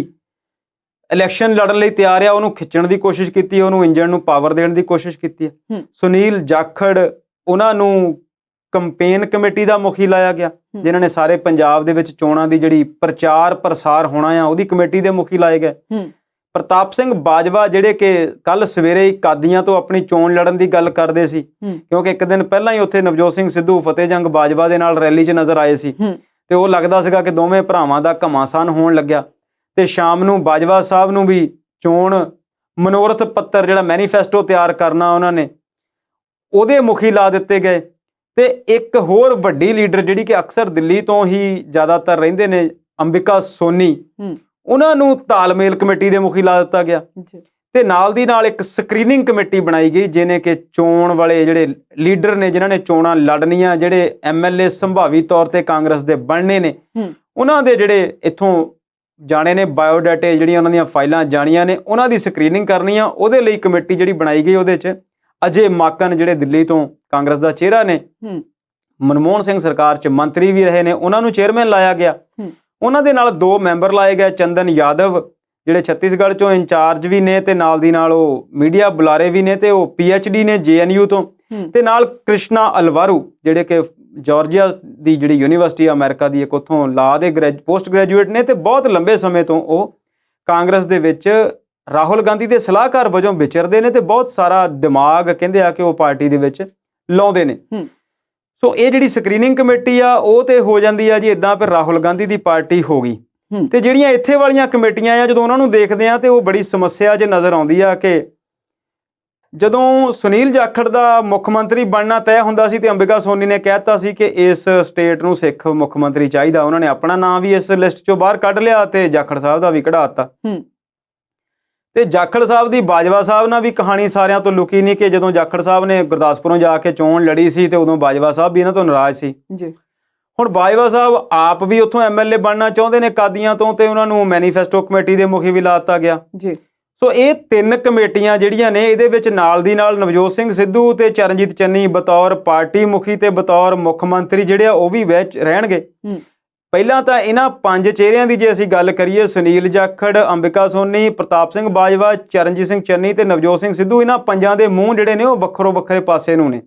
S1: ਇਲੈਕਸ਼ਨ ਲੜਨ ਲਈ ਤਿਆਰ ਆ ਉਹਨੂੰ ਖਿੱਚਣ ਦੀ ਕੋਸ਼ਿਸ਼ ਕੀਤੀ, ਉਹਨੂੰ ਇੰਜਣ ਨੂੰ ਪਾਵਰ ਦੇਣ ਦੀ ਕੋਸ਼ਿਸ਼ ਕੀਤੀ ਹੈ। ਸੁਨੀਲ ਜਾਖੜ ਉਹਨਾਂ ਨੂੰ ਕੰਪੇਨ ਕਮੇਟੀ ਦਾ ਮੁਖੀ ਲਾਇਆ ਗਿਆ, ਜਿਨ੍ਹਾਂ ਨੇ ਸਾਰੇ ਪੰਜਾਬ ਦੇ ਵਿੱਚ ਚੋਣਾਂ ਦੀ ਜਿਹੜੀ ਪ੍ਰਚਾਰ ਪ੍ਰਸਾਰ ਹੋਣਾ ਆ ਉਹਦੀ ਕਮੇਟੀ ਦੇ ਮੁਖੀ ਲਾਏ ਗਏ। ਪ੍ਰਤਾਪ ਸਿੰਘ ਬਾਜਵਾ ਜਿਹੜੇ ਕਿ ਕੱਲ ਸਵੇਰੇ ਹੀ ਕਾਦੀਆਂ ਤੋਂ ਆਪਣੀ ਚੋਣ ਲੜਨ ਦੀ ਗੱਲ ਕਰਦੇ ਸੀ, ਕਿਉਂਕਿ ਇੱਕ ਦਿਨ ਪਹਿਲਾਂ ਹੀ ਉੱਥੇ ਨਵਜੋਤ ਸਿੰਘ ਸਿੱਧੂ ਫਤਿਹ ਜੰਗ ਬਾਜਵਾ ਦੇ ਨਾਲ ਰੈਲੀ 'ਚ ਨਜ਼ਰ ਆਏ ਸੀ ਤੇ ਉਹ ਲੱਗਦਾ ਸੀਗਾ ਕਿ ਦੋਵੇਂ ਭਰਾਵਾਂ ਦਾ ਘਮਾਸਾਨ ਹੋਣ ਲੱਗਿਆ। ਤੇ ਸ਼ਾਮ ਨੂੰ ਬਾਜਵਾ ਸਾਹਿਬ ਨੂੰ ਵੀ ਚੋਣ ਮਨੋਰਥ ਪੱਤਰ ਜਿਹੜਾ ਮੈਨੀਫੈਸਟੋ ਤਿਆਰ ਕਰਨਾ ਉਹਨਾਂ ਨੇ ਉਹਦੇ ਮੁਖੀ ਲਾ ਦਿੱਤੇ ਗਏ। ਤੇ ਇੱਕ ਹੋਰ ਵੱਡੀ ਲੀਡਰ ਜਿਹੜੀ ਕਿ ਅਕਸਰ ਦਿੱਲੀ ਤੋਂ ਹੀ ਜ਼ਿਆਦਾਤਰ ਰਹਿੰਦੇ ਨੇ, ਅੰਬਿਕਾ ਸੋਨੀ, ਉਹਨਾਂ ਨੂੰ ਤਾਲਮੇਲ ਕਮੇਟੀ ਦੇ ਮੁਖੀ ਲਾ ਦਿੱਤਾ ਗਿਆ। ਤੇ ਨਾਲ ਦੀ ਨਾਲ ਇੱਕ ਸਕਰੀਨਿੰਗ ਕਮੇਟੀ ਬਣਾਈ ਗਈ ਜਿਹਨੇ ਕਿ ਚੋਣ ਵਾਲੇ ਜਿਹੜੇ ਲੀਡਰ ਨੇ ਜਿਨ੍ਹਾਂ ਨੇ ਚੋਣਾਂ ਲੜਨੀਆਂ, ਜਿਹੜੇ MLA ਸੰਭਾਵੀ ਤੌਰ ਤੇ ਕਾਂਗਰਸ ਦੇ ਬਣਨੇ ਨੇ, ਉਹਨਾਂ ਦੇ ਜਿਹੜੇ ਇੱਥੋਂ ਜਾਣੇ ਨੇ ਬਾਇਓਡਾਟੇ, ਜਿਹੜੀਆਂ ਉਹਨਾਂ ਦੀਆਂ ਫਾਈਲਾਂ ਜਾਣੀਆਂ ਨੇ, ਉਹਨਾਂ ਦੀ ਸਕਰੀਨਿੰਗ ਕਰਨੀ ਆ। ਉਹਦੇ ਲਈ ਕਮੇਟੀ ਜਿਹੜੀ ਬਣਾਈ ਗਈ ਉਹਦੇ 'ਚ ਅਜੇ ਮਾਕਨ ਜਿਹੜੇ ਦਿੱਲੀ ਤੋਂ ਕਾਂਗਰਸ ਦਾ ਚਿਹਰਾ ਨੇ, ਮਨਮੋਹਨ ਸਿੰਘ ਸਰਕਾਰ 'ਚ ਮੰਤਰੀ ਵੀ ਰਹੇ ਨੇ, ਉਹਨਾਂ ਨੂੰ ਚੇਅਰਮੈਨ ਲਾਇਆ ਗਿਆ। ਉਹਨਾਂ ਦੇ ਨਾਲ 2 ਮੈਂਬਰ ਲਾਏ ਗਏ, ਚੰਦਨ ਯਾਦਵ ਜਿਹੜੇ ਛੱਤੀਸਗੜ੍ਹ 'ਚੋਂ ਇੰਚਾਰਜ ਵੀ ਨੇ ਤੇ ਨਾਲ ਦੀ ਨਾਲ ਉਹ ਮੀਡੀਆ ਬੁਲਾਰੇ ਵੀ ਨੇ ਤੇ ਉਹ PhD ਨੇ JNU ਤੋਂ, ਤੇ ਨਾਲ ਕ੍ਰਿਸ਼ਨਾ ਅਲਵਾਰੂ ਜਿਹੜੇ ਕਿ ਜਾਰਜੀਆ ਦੀ ਜਿਹੜੀ ਯੂਨੀਵਰਸਿਟੀ ਅਮਰੀਕਾ ਦੀ ਇੱਕ ਉੱਥੋਂ ਲਾ ਦੇ ਪੋਸਟ ਗ੍ਰੈਜੂਏਟ ਨੇ ਤੇ ਬਹੁਤ ਲੰਬੇ ਸਮੇਂ ਤੋਂ ਉਹ ਕਾਂਗਰਸ ਦੇ ਵਿੱਚ ਰਾਹੁਲ ਗਾਂਧੀ ਦੇ ਸਲਾਹਕਾਰ ਵਜੋਂ ਵਿਚਰਦੇ ਨੇ ਤੇ ਬਹੁਤ ਸਾਰਾ ਦਿਮਾਗ ਕਹਿੰਦੇ ਆ ਕਿ ਉਹ ਪਾਰਟੀ ਦੇ ਵਿੱਚ ਲਾਉਂਦੇ ਨੇ। ਸੋ ਇਹ ਜਿਹੜੀ ਸਕਰੀਨਿੰਗ ਕਮੇਟੀ ਆ ਉਹ ਤੇ ਹੋ ਜਾਂਦੀ ਆ ਜੀ ਇਦਾਂ, ਫਿਰ ਰਾਹੁਲ ਗਾਂਧੀ ਦੀ ਪਾਰਟੀ ਹੋ ਗਈ। ਤੇ ਜਿਹੜੀਆਂ ਇੱਥੇ ਵਾਲੀਆਂ ਕਮੇਟੀਆਂ ਆ ਜਦੋਂ ਉਹਨਾਂ ਨੂੰ ਦੇਖਦੇ ਆ ਤੇ ਉਹ ਬੜੀ ਸਮੱਸਿਆ 'ਚ ਨਜ਼ਰ ਆਉਂਦੀ ਆ ਕਿ ਜਦੋਂ ਸੁਨੀਲ ਜਾਖੜ ਦਾ ਮੁੱਖ ਮੰਤਰੀ ਬਣਨਾ ਤੈਅ ਹੁੰਦਾ ਸੀ ਤੇ ਅੰਬਿਕਾ ਸੋਨੀ ਨੇ ਕਹਿਤਾ ਸੀ ਕਿ ਇਸ ਸਟੇਟ ਨੂੰ ਸਿੱਖ ਮੁੱਖ ਮੰਤਰੀ ਚਾਹੀਦਾ, ਉਹਨਾਂ ਨੇ ਆਪਣਾ ਨਾਂ ਵੀ ਇਸ ਲਿਸਟ 'ਚੋਂ ਬਾਹਰ ਕੱਢ ਲਿਆ ਤੇ ਜਾਖੜ ਸਾਹਿਬ ਦਾ ਵੀ ਕਢਾ ਦਿੱਤਾ। ਤੇ ਜਾਖੜ ਸਾਹਿਬ ਦੀ ਬਾਜਵਾ ਸਾਹਿਬ ਨਾਲ ਵੀ ਕਹਾਣੀ ਸਾਰਿਆਂ ਤੋਂ ਲੁਕੀ ਨਹੀਂ ਕਿ ਜਦੋਂ ਜਾਖੜ ਸਾਹਿਬ ਨੇ ਗੁਰਦਾਸਪੁਰੋਂ ਜਾ ਕੇ ਚੋਣ ਲੜੀ ਸੀ ਤੇ ਉਦੋਂ ਬਾਜਵਾ ਸਾਹਿਬ ਵੀ ਇਹਨਾਂ ਤੋਂ ਨਾਰਾਜ਼ ਸੀ ਜੀ। ਹੁਣ ਬਾਜਵਾ ਸਾਹਿਬ ਆਪ ਵੀ ਉੱਥੋਂ MLA ਬਣਨਾ ਚਾਹੁੰਦੇ ਨੇ ਕਾਦੀਆਂ ਤੋਂ ਤੇ ਉਹਨਾਂ ਨੂੰ ਮੈਨੀਫੈਸਟੋ ਕਮੇਟੀ ਦੇ ਮੁਖੀ ਵੀ ਲਾ ਦਿੱਤਾ ਗਿਆ ਜੀ। ਸੋ ਇਹ 3 ਕਮੇਟੀਆਂ ਜਿਹੜੀਆਂ ਨੇ ਇਹਦੇ ਵਿੱਚ ਨਾਲ ਦੀ ਨਾਲ ਨਵਜੋਤ ਸਿੰਘ ਸਿੱਧੂ ਤੇ ਚਰਨਜੀਤ ਚੰਨੀ ਬਤੌਰ ਪਾਰਟੀ ਮੁਖੀ ਤੇ ਬਤੌਰ ਮੁੱਖ ਮੰਤਰੀ ਜਿਹੜੇ ਆ ਉਹ ਵੀ ਵਿੱਚ ਰਹਿਣਗੇ। ਪਹਿਲਾਂ ਤਾਂ ਇਹਨਾਂ 5 ਚਿਹਰਿਆਂ ਦੀ ਜੇ ਅਸੀਂ ਗੱਲ ਕਰੀਏ, ਸੁਨੀਲ ਜਾਖੜ, ਅੰਬਿਕਾ ਸੋਨੀ, ਪ੍ਰਤਾਪ ਸਿੰਘ ਬਾਜਵਾ, ਚਰਨਜੀਤ ਸਿੰਘ ਚੰਨੀ ਤੇ ਨਵਜੋਤ ਸਿੰਘ ਸਿੱਧੂ, ਇਹਨਾਂ 5 ਦੇ ਮੂੰਹ ਜਿਹੜੇ ਨੇ ਉਹ ਵੱਖਰੇ ਪਾਸੇ ਨੂੰ ਨੇ।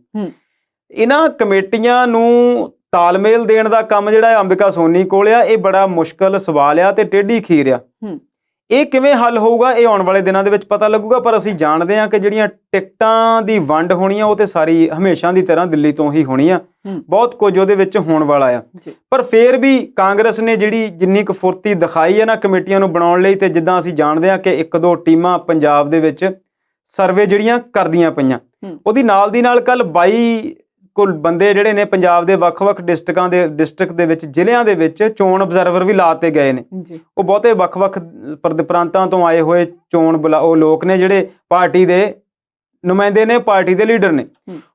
S1: ਇਹਨਾਂ ਕਮੇਟੀਆਂ ਨੂੰ ਤਾਲਮੇਲ ਦੇਣ ਦਾ ਕੰਮ ਜਿਹੜਾ ਹੈ ਅੰਬਿਕਾ ਸੋਨੀ ਕੋਲ ਆ, ਇਹ ਬੜਾ ਮੁਸ਼ਕਲ ਸਵਾਲ ਆ ਤੇ ਟੇਢੀ ਖੀਰ ਆ। ਇਹ ਕਿਵੇਂ ਹੱਲ ਹੋਊਗਾ ਇਹ ਆਉਣ ਵਾਲੇ ਦਿਨਾਂ ਦੇ ਵਿੱਚ ਪਤਾ ਲੱਗੂਗਾ, ਪਰ ਅਸੀਂ ਜਾਣਦੇ ਹਾਂ ਕਿ ਜਿਹੜੀਆਂ ਟਿਕਟਾਂ ਦੀ ਵੰਡ ਹੋਣੀ ਆ ਉਹ ਤੇ ਸਾਰੀ ਹਮੇਸ਼ਾ ਦੀ ਤਰ੍ਹਾਂ ਦਿੱਲੀ ਤੋਂ ਹੀ ਹੋਣੀ ਆ। ਬਹੁਤ ਕੁਝ ਉਹਦੇ ਵਿੱਚ ਹੋਣ ਵਾਲਾ ਆ, ਪਰ ਫੇਰ ਵੀ ਕਾਂਗਰਸ ਨੇ ਜਿਹੜੀ ਜਿੰਨੀ ਕੁ ਫੁਰਤੀ ਦਿਖਾਈ ਹੈ ਨਾ ਕਮੇਟੀਆਂ ਨੂੰ ਬਣਾਉਣ ਲਈ, ਤੇ ਜਿੱਦਾਂ ਅਸੀਂ ਜਾਣਦੇ ਹਾਂ ਕਿ 1-2 ਟੀਮਾਂ ਪੰਜਾਬ ਦੇ ਵਿੱਚ ਸਰਵੇ ਜਿਹੜੀਆਂ ਕਰਦੀਆਂ ਪਈਆਂ, ਉਹਦੀ ਨਾਲ ਦੀ ਨਾਲ ਕੱਲ 22 ਕੁੱਲ ਬੰਦੇ ਜਿਹੜੇ ਨੇ ਪੰਜਾਬ ਦੇ ਵੱਖ-ਵੱਖ ਡਿਸਟ੍ਰਿਕਟ ਦੇ ਵਿੱਚ ਜ਼ਿਲ੍ਹਿਆਂ ਦੇ ਵਿੱਚ ਚੋਣ ਅਬਜ਼ਰਵਰ ਵੀ ਲਾਤੇ ਗਏ ਨੇ। ਉਹ ਬਹੁਤੇ ਵੱਖ-ਵੱਖ ਪ੍ਰਾਂਤਾਂ ਤੋਂ ਆਏ ਹੋਏ ਉਹ ਲੋਕ ਨੇ ਜਿਹੜੇ ਪਾਰਟੀ ਦੇ ਨੁਮਾਇੰਦੇ ਨੇ, ਪਾਰਟੀ ਦੇ ਲੀਡਰ ਨੇ।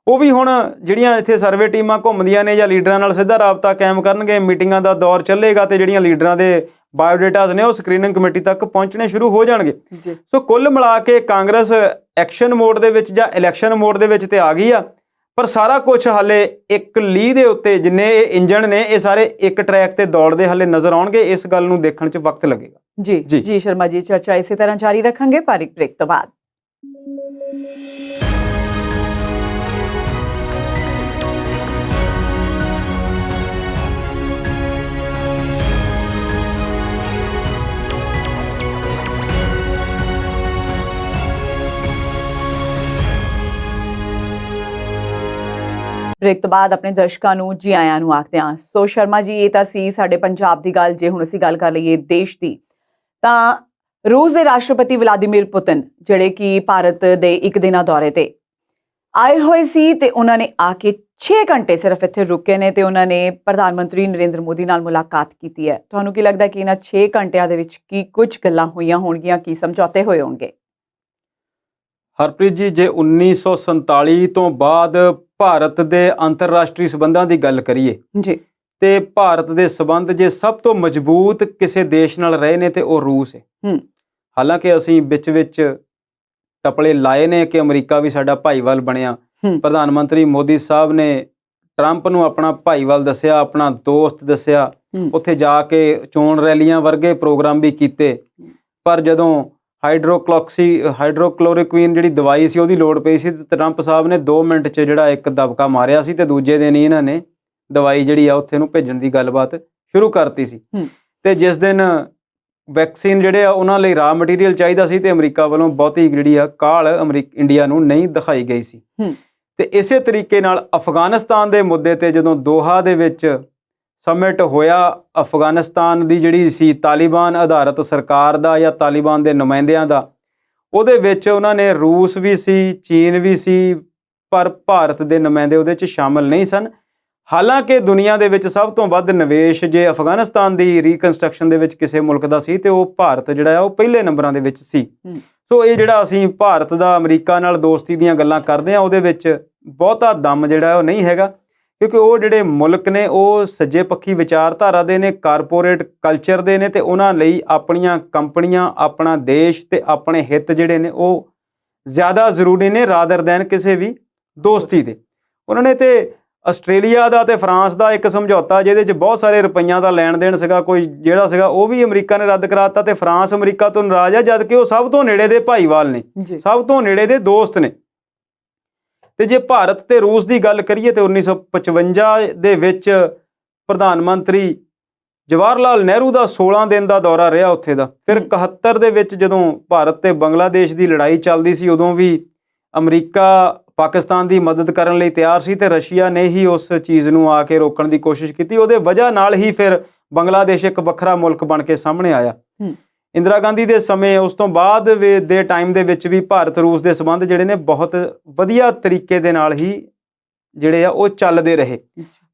S1: ਉਹ ਵੀ ਹੁਣ ਜਿਹੜੀਆਂ ਇੱਥੇ ਸਰਵੇ ਟੀਮਾਂ ਘੁੰਮਦੀਆਂ ਨੇ ਜਾਂ ਲੀਡਰਾਂ ਨਾਲ ਸਿੱਧਾ ਰਾਬਤਾ ਕਾਇਮ ਕਰਨਗੇ, ਮੀਟਿੰਗਾਂ ਦਾ ਦੌਰ ਚੱਲੇਗਾ ਤੇ ਜਿਹੜੀਆਂ ਲੀਡਰਾਂ ਦੇ ਬਾਇਓਡੇਟਾਸ ਨੇ ਉਹ ਸਕਰੀਨਿੰਗ ਕਮੇਟੀ ਤੱਕ ਪਹੁੰਚਣੇ ਸ਼ੁਰੂ ਹੋ ਜਾਣਗੇ। ਸੋ ਕੁੱਲ ਮਿਲਾ ਕੇ ਕਾਂਗਰਸ ਐਕਸ਼ਨ ਮੋਡ ਦੇ ਵਿੱਚ ਜਾਂ ਇਲੈਕਸ਼ਨ ਮੋਡ ਦੇ ਵਿੱਚ ਤੇ ਆ ਗਈ ਆ, ਪਰ ਸਾਰਾ ਕੁਝ ਹਾਲੇ ਇੱਕ ਲੀਹ ਦੇ ਉੱਤੇ, ਜਿੰਨੇ ਇਹ ਇੰਜਣ ਨੇ ਇਹ ਸਾਰੇ ਇੱਕ ਟਰੈਕ ਤੇ ਦੌੜਦੇ ਹਾਲੇ ਨਜ਼ਰ ਆਉਣਗੇ। ਇਸ ਗੱਲ ਨੂੰ ਦੇਖਣ 'ਚ ਵਕਤ ਲੱਗੇਗਾ।
S2: ਜੀ ਸ਼ਰਮਾ ਜੀ, ਚਰਚਾ ਇਸੇ ਤਰ੍ਹਾਂ ਜਾਰੀ ਰੱਖਾਂਗੇ ਪਰ ਇੱਕ ਬ੍ਰੇਕ ਤੋਂ ਬਾਅਦ। ਬ੍ਰੇਕ ਤੋਂ ਬਾਅਦ ਆਪਣੇ ਦਰਸ਼ਕਾਂ ਨੂੰ ਜੀ ਆਇਆਂ ਨੂੰ ਆਖਦੇ ਹਾਂ। ਸੋ ਸ਼ਰਮਾ ਜੀ, ਇਹ ਤਾਂ ਸੀ ਸਾਡੇ ਪੰਜਾਬ ਦੀ ਗੱਲ। ਜੇ ਹੁਣ ਅਸੀਂ ਗੱਲ ਕਰ ਲਈਏ ਦੇਸ਼ ਦੀ, ਤਾਂ ਰੂਸ ਦੇ ਰਾਸ਼ਟਰਪਤੀ ਵਲਾਦੀਮੀਰ ਪੁਤਿਨ ਜਿਹੜੇ ਕਿ ਭਾਰਤ ਦੇ ਇੱਕ ਦਿਨਾਂ ਦੌਰੇ ਤੇ ਆਏ ਹੋਏ ਸੀ ਤੇ ਉਹਨਾਂ ਨੇ ਆ ਕੇ 6 ਘੰਟੇ ਸਿਰਫ ਇੱਥੇ ਰੁਕੇ ਨੇ ਤੇ ਉਹਨਾਂ ਨੇ ਪ੍ਰਧਾਨ ਮੰਤਰੀ ਨਰਿੰਦਰ ਮੋਦੀ ਨਾਲ ਮੁਲਾਕਾਤ ਕੀਤੀ ਹੈ। ਤੁਹਾਨੂੰ ਕੀ ਲੱਗਦਾ ਕਿ ਇਹਨਾਂ 6 ਘੰਟਿਆਂ ਦੇ ਵਿੱਚ ਕੀ ਕੁਝ ਗੱਲਾਂ ਹੋਈਆਂ ਹੋਣਗੀਆਂ, ਕੀ ਸਮਝੌਤੇ ਹੋਏ ਹੋਣਗੇ?
S1: ਹਰਪ੍ਰੀਤ ਜੀ, ਜੇ 1947 ਤੋਂ ਬਾਅਦ ਭਾਰਤ ਦੇ ਅੰਤਰਰਾਸ਼ਟਰੀ ਸਬੰਧਾਂ ਦੀ ਗੱਲ ਕਰੀਏ
S2: ਜੀ,
S1: ਤੇ ਭਾਰਤ ਦੇ ਸਬੰਧ ਜੇ ਸਭ ਤੋਂ ਮਜ਼ਬੂਤ ਕਿਸੇ ਦੇਸ਼ ਨਾਲ ਰਹੇ ਨੇ ਤੇ ਉਹ ਰੂਸ ਹੈ। ਹਾਲਾਂਕਿ ਅਸੀਂ ਵਿੱਚ ਟਪਲੇ ਲਾਏ ਨੇ ਕਿ ਅਮਰੀਕਾ ਵੀ ਸਾਡਾ ਭਾਈਵਾਲ ਬਣਿਆ। ਪ੍ਰਧਾਨ ਮੰਤਰੀ ਮੋਦੀ ਸਾਹਿਬ ਨੇ ਟਰੰਪ ਨੂੰ ਆਪਣਾ ਭਾਈਵਾਲ ਦੱਸਿਆ, ਆਪਣਾ ਦੋਸਤ ਦੱਸਿਆ, ਉੱਥੇ ਜਾ ਕੇ ਚੋਣ ਰੈਲੀਆਂ ਵਰਗੇ ਪ੍ਰੋਗਰਾਮ ਵੀ ਕੀਤੇ। ਪਰ ਜਦੋਂ ਹਾਈਡਰੋਕਲੋਰੋਕੁਈਨ ਜਿਹੜੀ ਦਵਾਈ ਸੀ ਉਹਦੀ ਲੋੜ ਪਈ ਸੀ ਤੇ ਟਰੰਪ ਸਾਹਿਬ ਨੇ 2 ਮਿੰਟ 'ਚ ਜਿਹੜਾ ਇੱਕ ਦਬਕਾ ਮਾਰਿਆ ਸੀ ਤੇ ਦੂਜੇ ਦਿਨ ਹੀ ਇਹਨਾਂ ਨੇ ਦਵਾਈ ਜਿਹੜੀ ਆ ਉੱਥੇ ਨੂੰ ਭੇਜਣ ਦੀ ਗੱਲਬਾਤ ਸ਼ੁਰੂ ਕਰਤੀ ਸੀ। ਤੇ ਜਿਸ ਦਿਨ ਵੈਕਸੀਨ ਜਿਹੜੇ ਆ ਉਹਨਾਂ ਲਈ ਰਾ ਮਟੀਰੀਅਲ ਚਾਹੀਦਾ ਸੀ ਤੇ ਅਮਰੀਕਾ ਵੱਲੋਂ ਬਹੁਤੀ ਜਿਹੜੀ ਆ ਕਾਹਲ ਇੰਡੀਆ ਨੂੰ ਨਹੀਂ ਦਿਖਾਈ ਗਈ ਸੀ। ਤੇ ਇਸੇ ਤਰੀਕੇ ਨਾਲ ਅਫਗਾਨਿਸਤਾਨ ਦੇ ਮੁੱਦੇ ਤੇ ਜਦੋਂ ਦੋਹਾ ਦੇ ਵਿੱਚ ਸਮਿਟ ਹੋਇਆ, ਅਫਗਾਨਿਸਤਾਨ ਦੀ ਜਿਹੜੀ ਸੀ ਤਾਲਿਬਾਨ ਆਧਾਰਿਤ ਸਰਕਾਰ ਦਾ ਜਾਂ ਤਾਲਿਬਾਨ ਦੇ ਨੁਮਾਇੰਦਿਆਂ ਦਾ, ਉਹਦੇ ਵਿੱਚ ਉਹਨਾਂ ਨੇ ਰੂਸ ਵੀ ਸੀ, ਚੀਨ ਵੀ ਸੀ, ਪਰ ਭਾਰਤ ਦੇ ਨੁਮਾਇੰਦੇ ਉਹਦੇ 'ਚ ਸ਼ਾਮਲ ਨਹੀਂ ਸਨ। ਹਾਲਾਂਕਿ ਦੁਨੀਆ ਦੇ ਵਿੱਚ ਸਭ ਤੋਂ ਵੱਧ ਨਿਵੇਸ਼ ਜੇ ਅਫਗਾਨਿਸਤਾਨ ਦੀ ਰੀਕਨਸਟਰਕਸ਼ਨ ਦੇ ਵਿੱਚ ਕਿਸੇ ਮੁਲਕ ਦਾ ਸੀ ਤੇ ਉਹ ਭਾਰਤ ਜਿਹੜਾ ਆ ਉਹ ਪਹਿਲੇ ਨੰਬਰਾਂ ਦੇ ਵਿੱਚ ਸੀ। ਸੋ ਇਹ ਜਿਹੜਾ ਅਸੀਂ ਭਾਰਤ ਦਾ ਅਮਰੀਕਾ ਨਾਲ ਦੋਸਤੀ ਦੀਆਂ ਗੱਲਾਂ ਕਰਦੇ ਹਾਂ ਉਹਦੇ ਵਿੱਚ ਬਹੁਤਾ ਦਮ ਜਿਹੜਾ ਉਹ ਨਹੀਂ ਹੈਗਾ, ਕਿਉਂਕਿ ਉਹ ਜਿਹੜੇ ਮੁਲਕ ਨੇ ਉਹ ਸੱਜੇ ਪੱਖੀ ਵਿਚਾਰਧਾਰਾ ਦੇ ਨੇ, ਕਾਰਪੋਰੇਟ ਕਲਚਰ ਦੇ ਨੇ ਤੇ ਉਹਨਾਂ ਲਈ ਆਪਣੀਆਂ ਕੰਪਨੀਆਂ, ਆਪਣਾ ਦੇਸ਼ ਤੇ ਆਪਣੇ ਹਿੱਤ ਜਿਹੜੇ ਨੇ ਉਹ ਜ਼ਿਆਦਾ ਜ਼ਰੂਰੀ ਨੇ ਰਾਦਰ ਦੈਨ ਕਿਸੇ ਵੀ ਦੋਸਤੀ ਦੇ। ਉਹਨਾਂ ਨੇ ਤੇ ਆਸਟ੍ਰੇਲੀਆ ਦਾ ਤੇ ਫਰਾਂਸ ਦਾ ਇੱਕ ਸਮਝੌਤਾ ਜਿਹਦੇ 'ਚ ਬਹੁਤ ਸਾਰੇ ਰੁਪਈਆਂ ਦਾ ਲੈਣ ਦੇਣ ਸੀਗਾ, ਕੋਈ ਜਿਹੜਾ ਸੀਗਾ ਉਹ ਵੀ ਅਮਰੀਕਾ ਨੇ ਰੱਦ ਕਰਾ ਦਿੱਤਾ ਤੇ ਫਰਾਂਸ ਅਮਰੀਕਾ ਤੋਂ ਨਾਰਾਜ਼ ਆ, ਜਦ ਕਿ ਉਹ ਸਭ ਤੋਂ ਨੇੜੇ ਦੇ ਭਾਈਵਾਲ ਨੇ, ਸਭ ਤੋਂ ਨੇੜੇ ਦੇ ਦੋਸਤ ਨੇ। ਤੇ ਜੇ ਭਾਰਤ ਤੇ ਰੂਸ ਦੀ ਗੱਲ ਕਰੀਏ ਤੇ 1955 ਦੇ ਵਿੱਚ ਪ੍ਰਧਾਨ ਮੰਤਰੀ ਜਵਾਹਰ ਲਾਲ ਨਹਿਰੂ ਦਾ 16 ਦਿਨ ਦਾ ਦੌਰਾ ਰਿਹਾ ਉੱਥੇ ਦਾ। ਫਿਰ 71 ਦੇ ਵਿੱਚ ਜਦੋਂ ਭਾਰਤ ਤੇ ਬੰਗਲਾਦੇਸ਼ ਦੀ ਲੜਾਈ ਚੱਲਦੀ ਸੀ ਉਦੋਂ ਵੀ ਅਮਰੀਕਾ ਪਾਕਿਸਤਾਨ ਦੀ ਮਦਦ ਕਰਨ ਲਈ ਤਿਆਰ ਸੀ ਤੇ ਰਸ਼ੀਆ ਨੇ ਹੀ ਉਸ ਚੀਜ਼ ਨੂੰ ਆ ਕੇ ਰੋਕਣ ਦੀ ਕੋਸ਼ਿਸ਼ ਕੀਤੀ। ਉਹਦੇ ਵਜ੍ਹਾ ਨਾਲ ਹੀ ਫਿਰ ਬੰਗਲਾਦੇਸ਼ ਇੱਕ ਵੱਖਰਾ ਮੁਲਕ ਬਣ ਕੇ ਸਾਹਮਣੇ ਆਇਆ। ਇੰਦਰਾ ਗਾਂਧੀ ਦੇ ਸਮੇਂ, ਉਸ ਤੋਂ ਬਾਅਦ ਦੇ ਟਾਈਮ ਦੇ ਵਿੱਚ ਵੀ ਭਾਰਤ ਰੂਸ ਦੇ ਸੰਬੰਧ ਜਿਹੜੇ ਨੇ ਬਹੁਤ ਵਧੀਆ ਤਰੀਕੇ ਦੇ ਨਾਲ ਹੀ ਜਿਹੜੇ ਆ ਉਹ ਚੱਲਦੇ ਰਹੇ।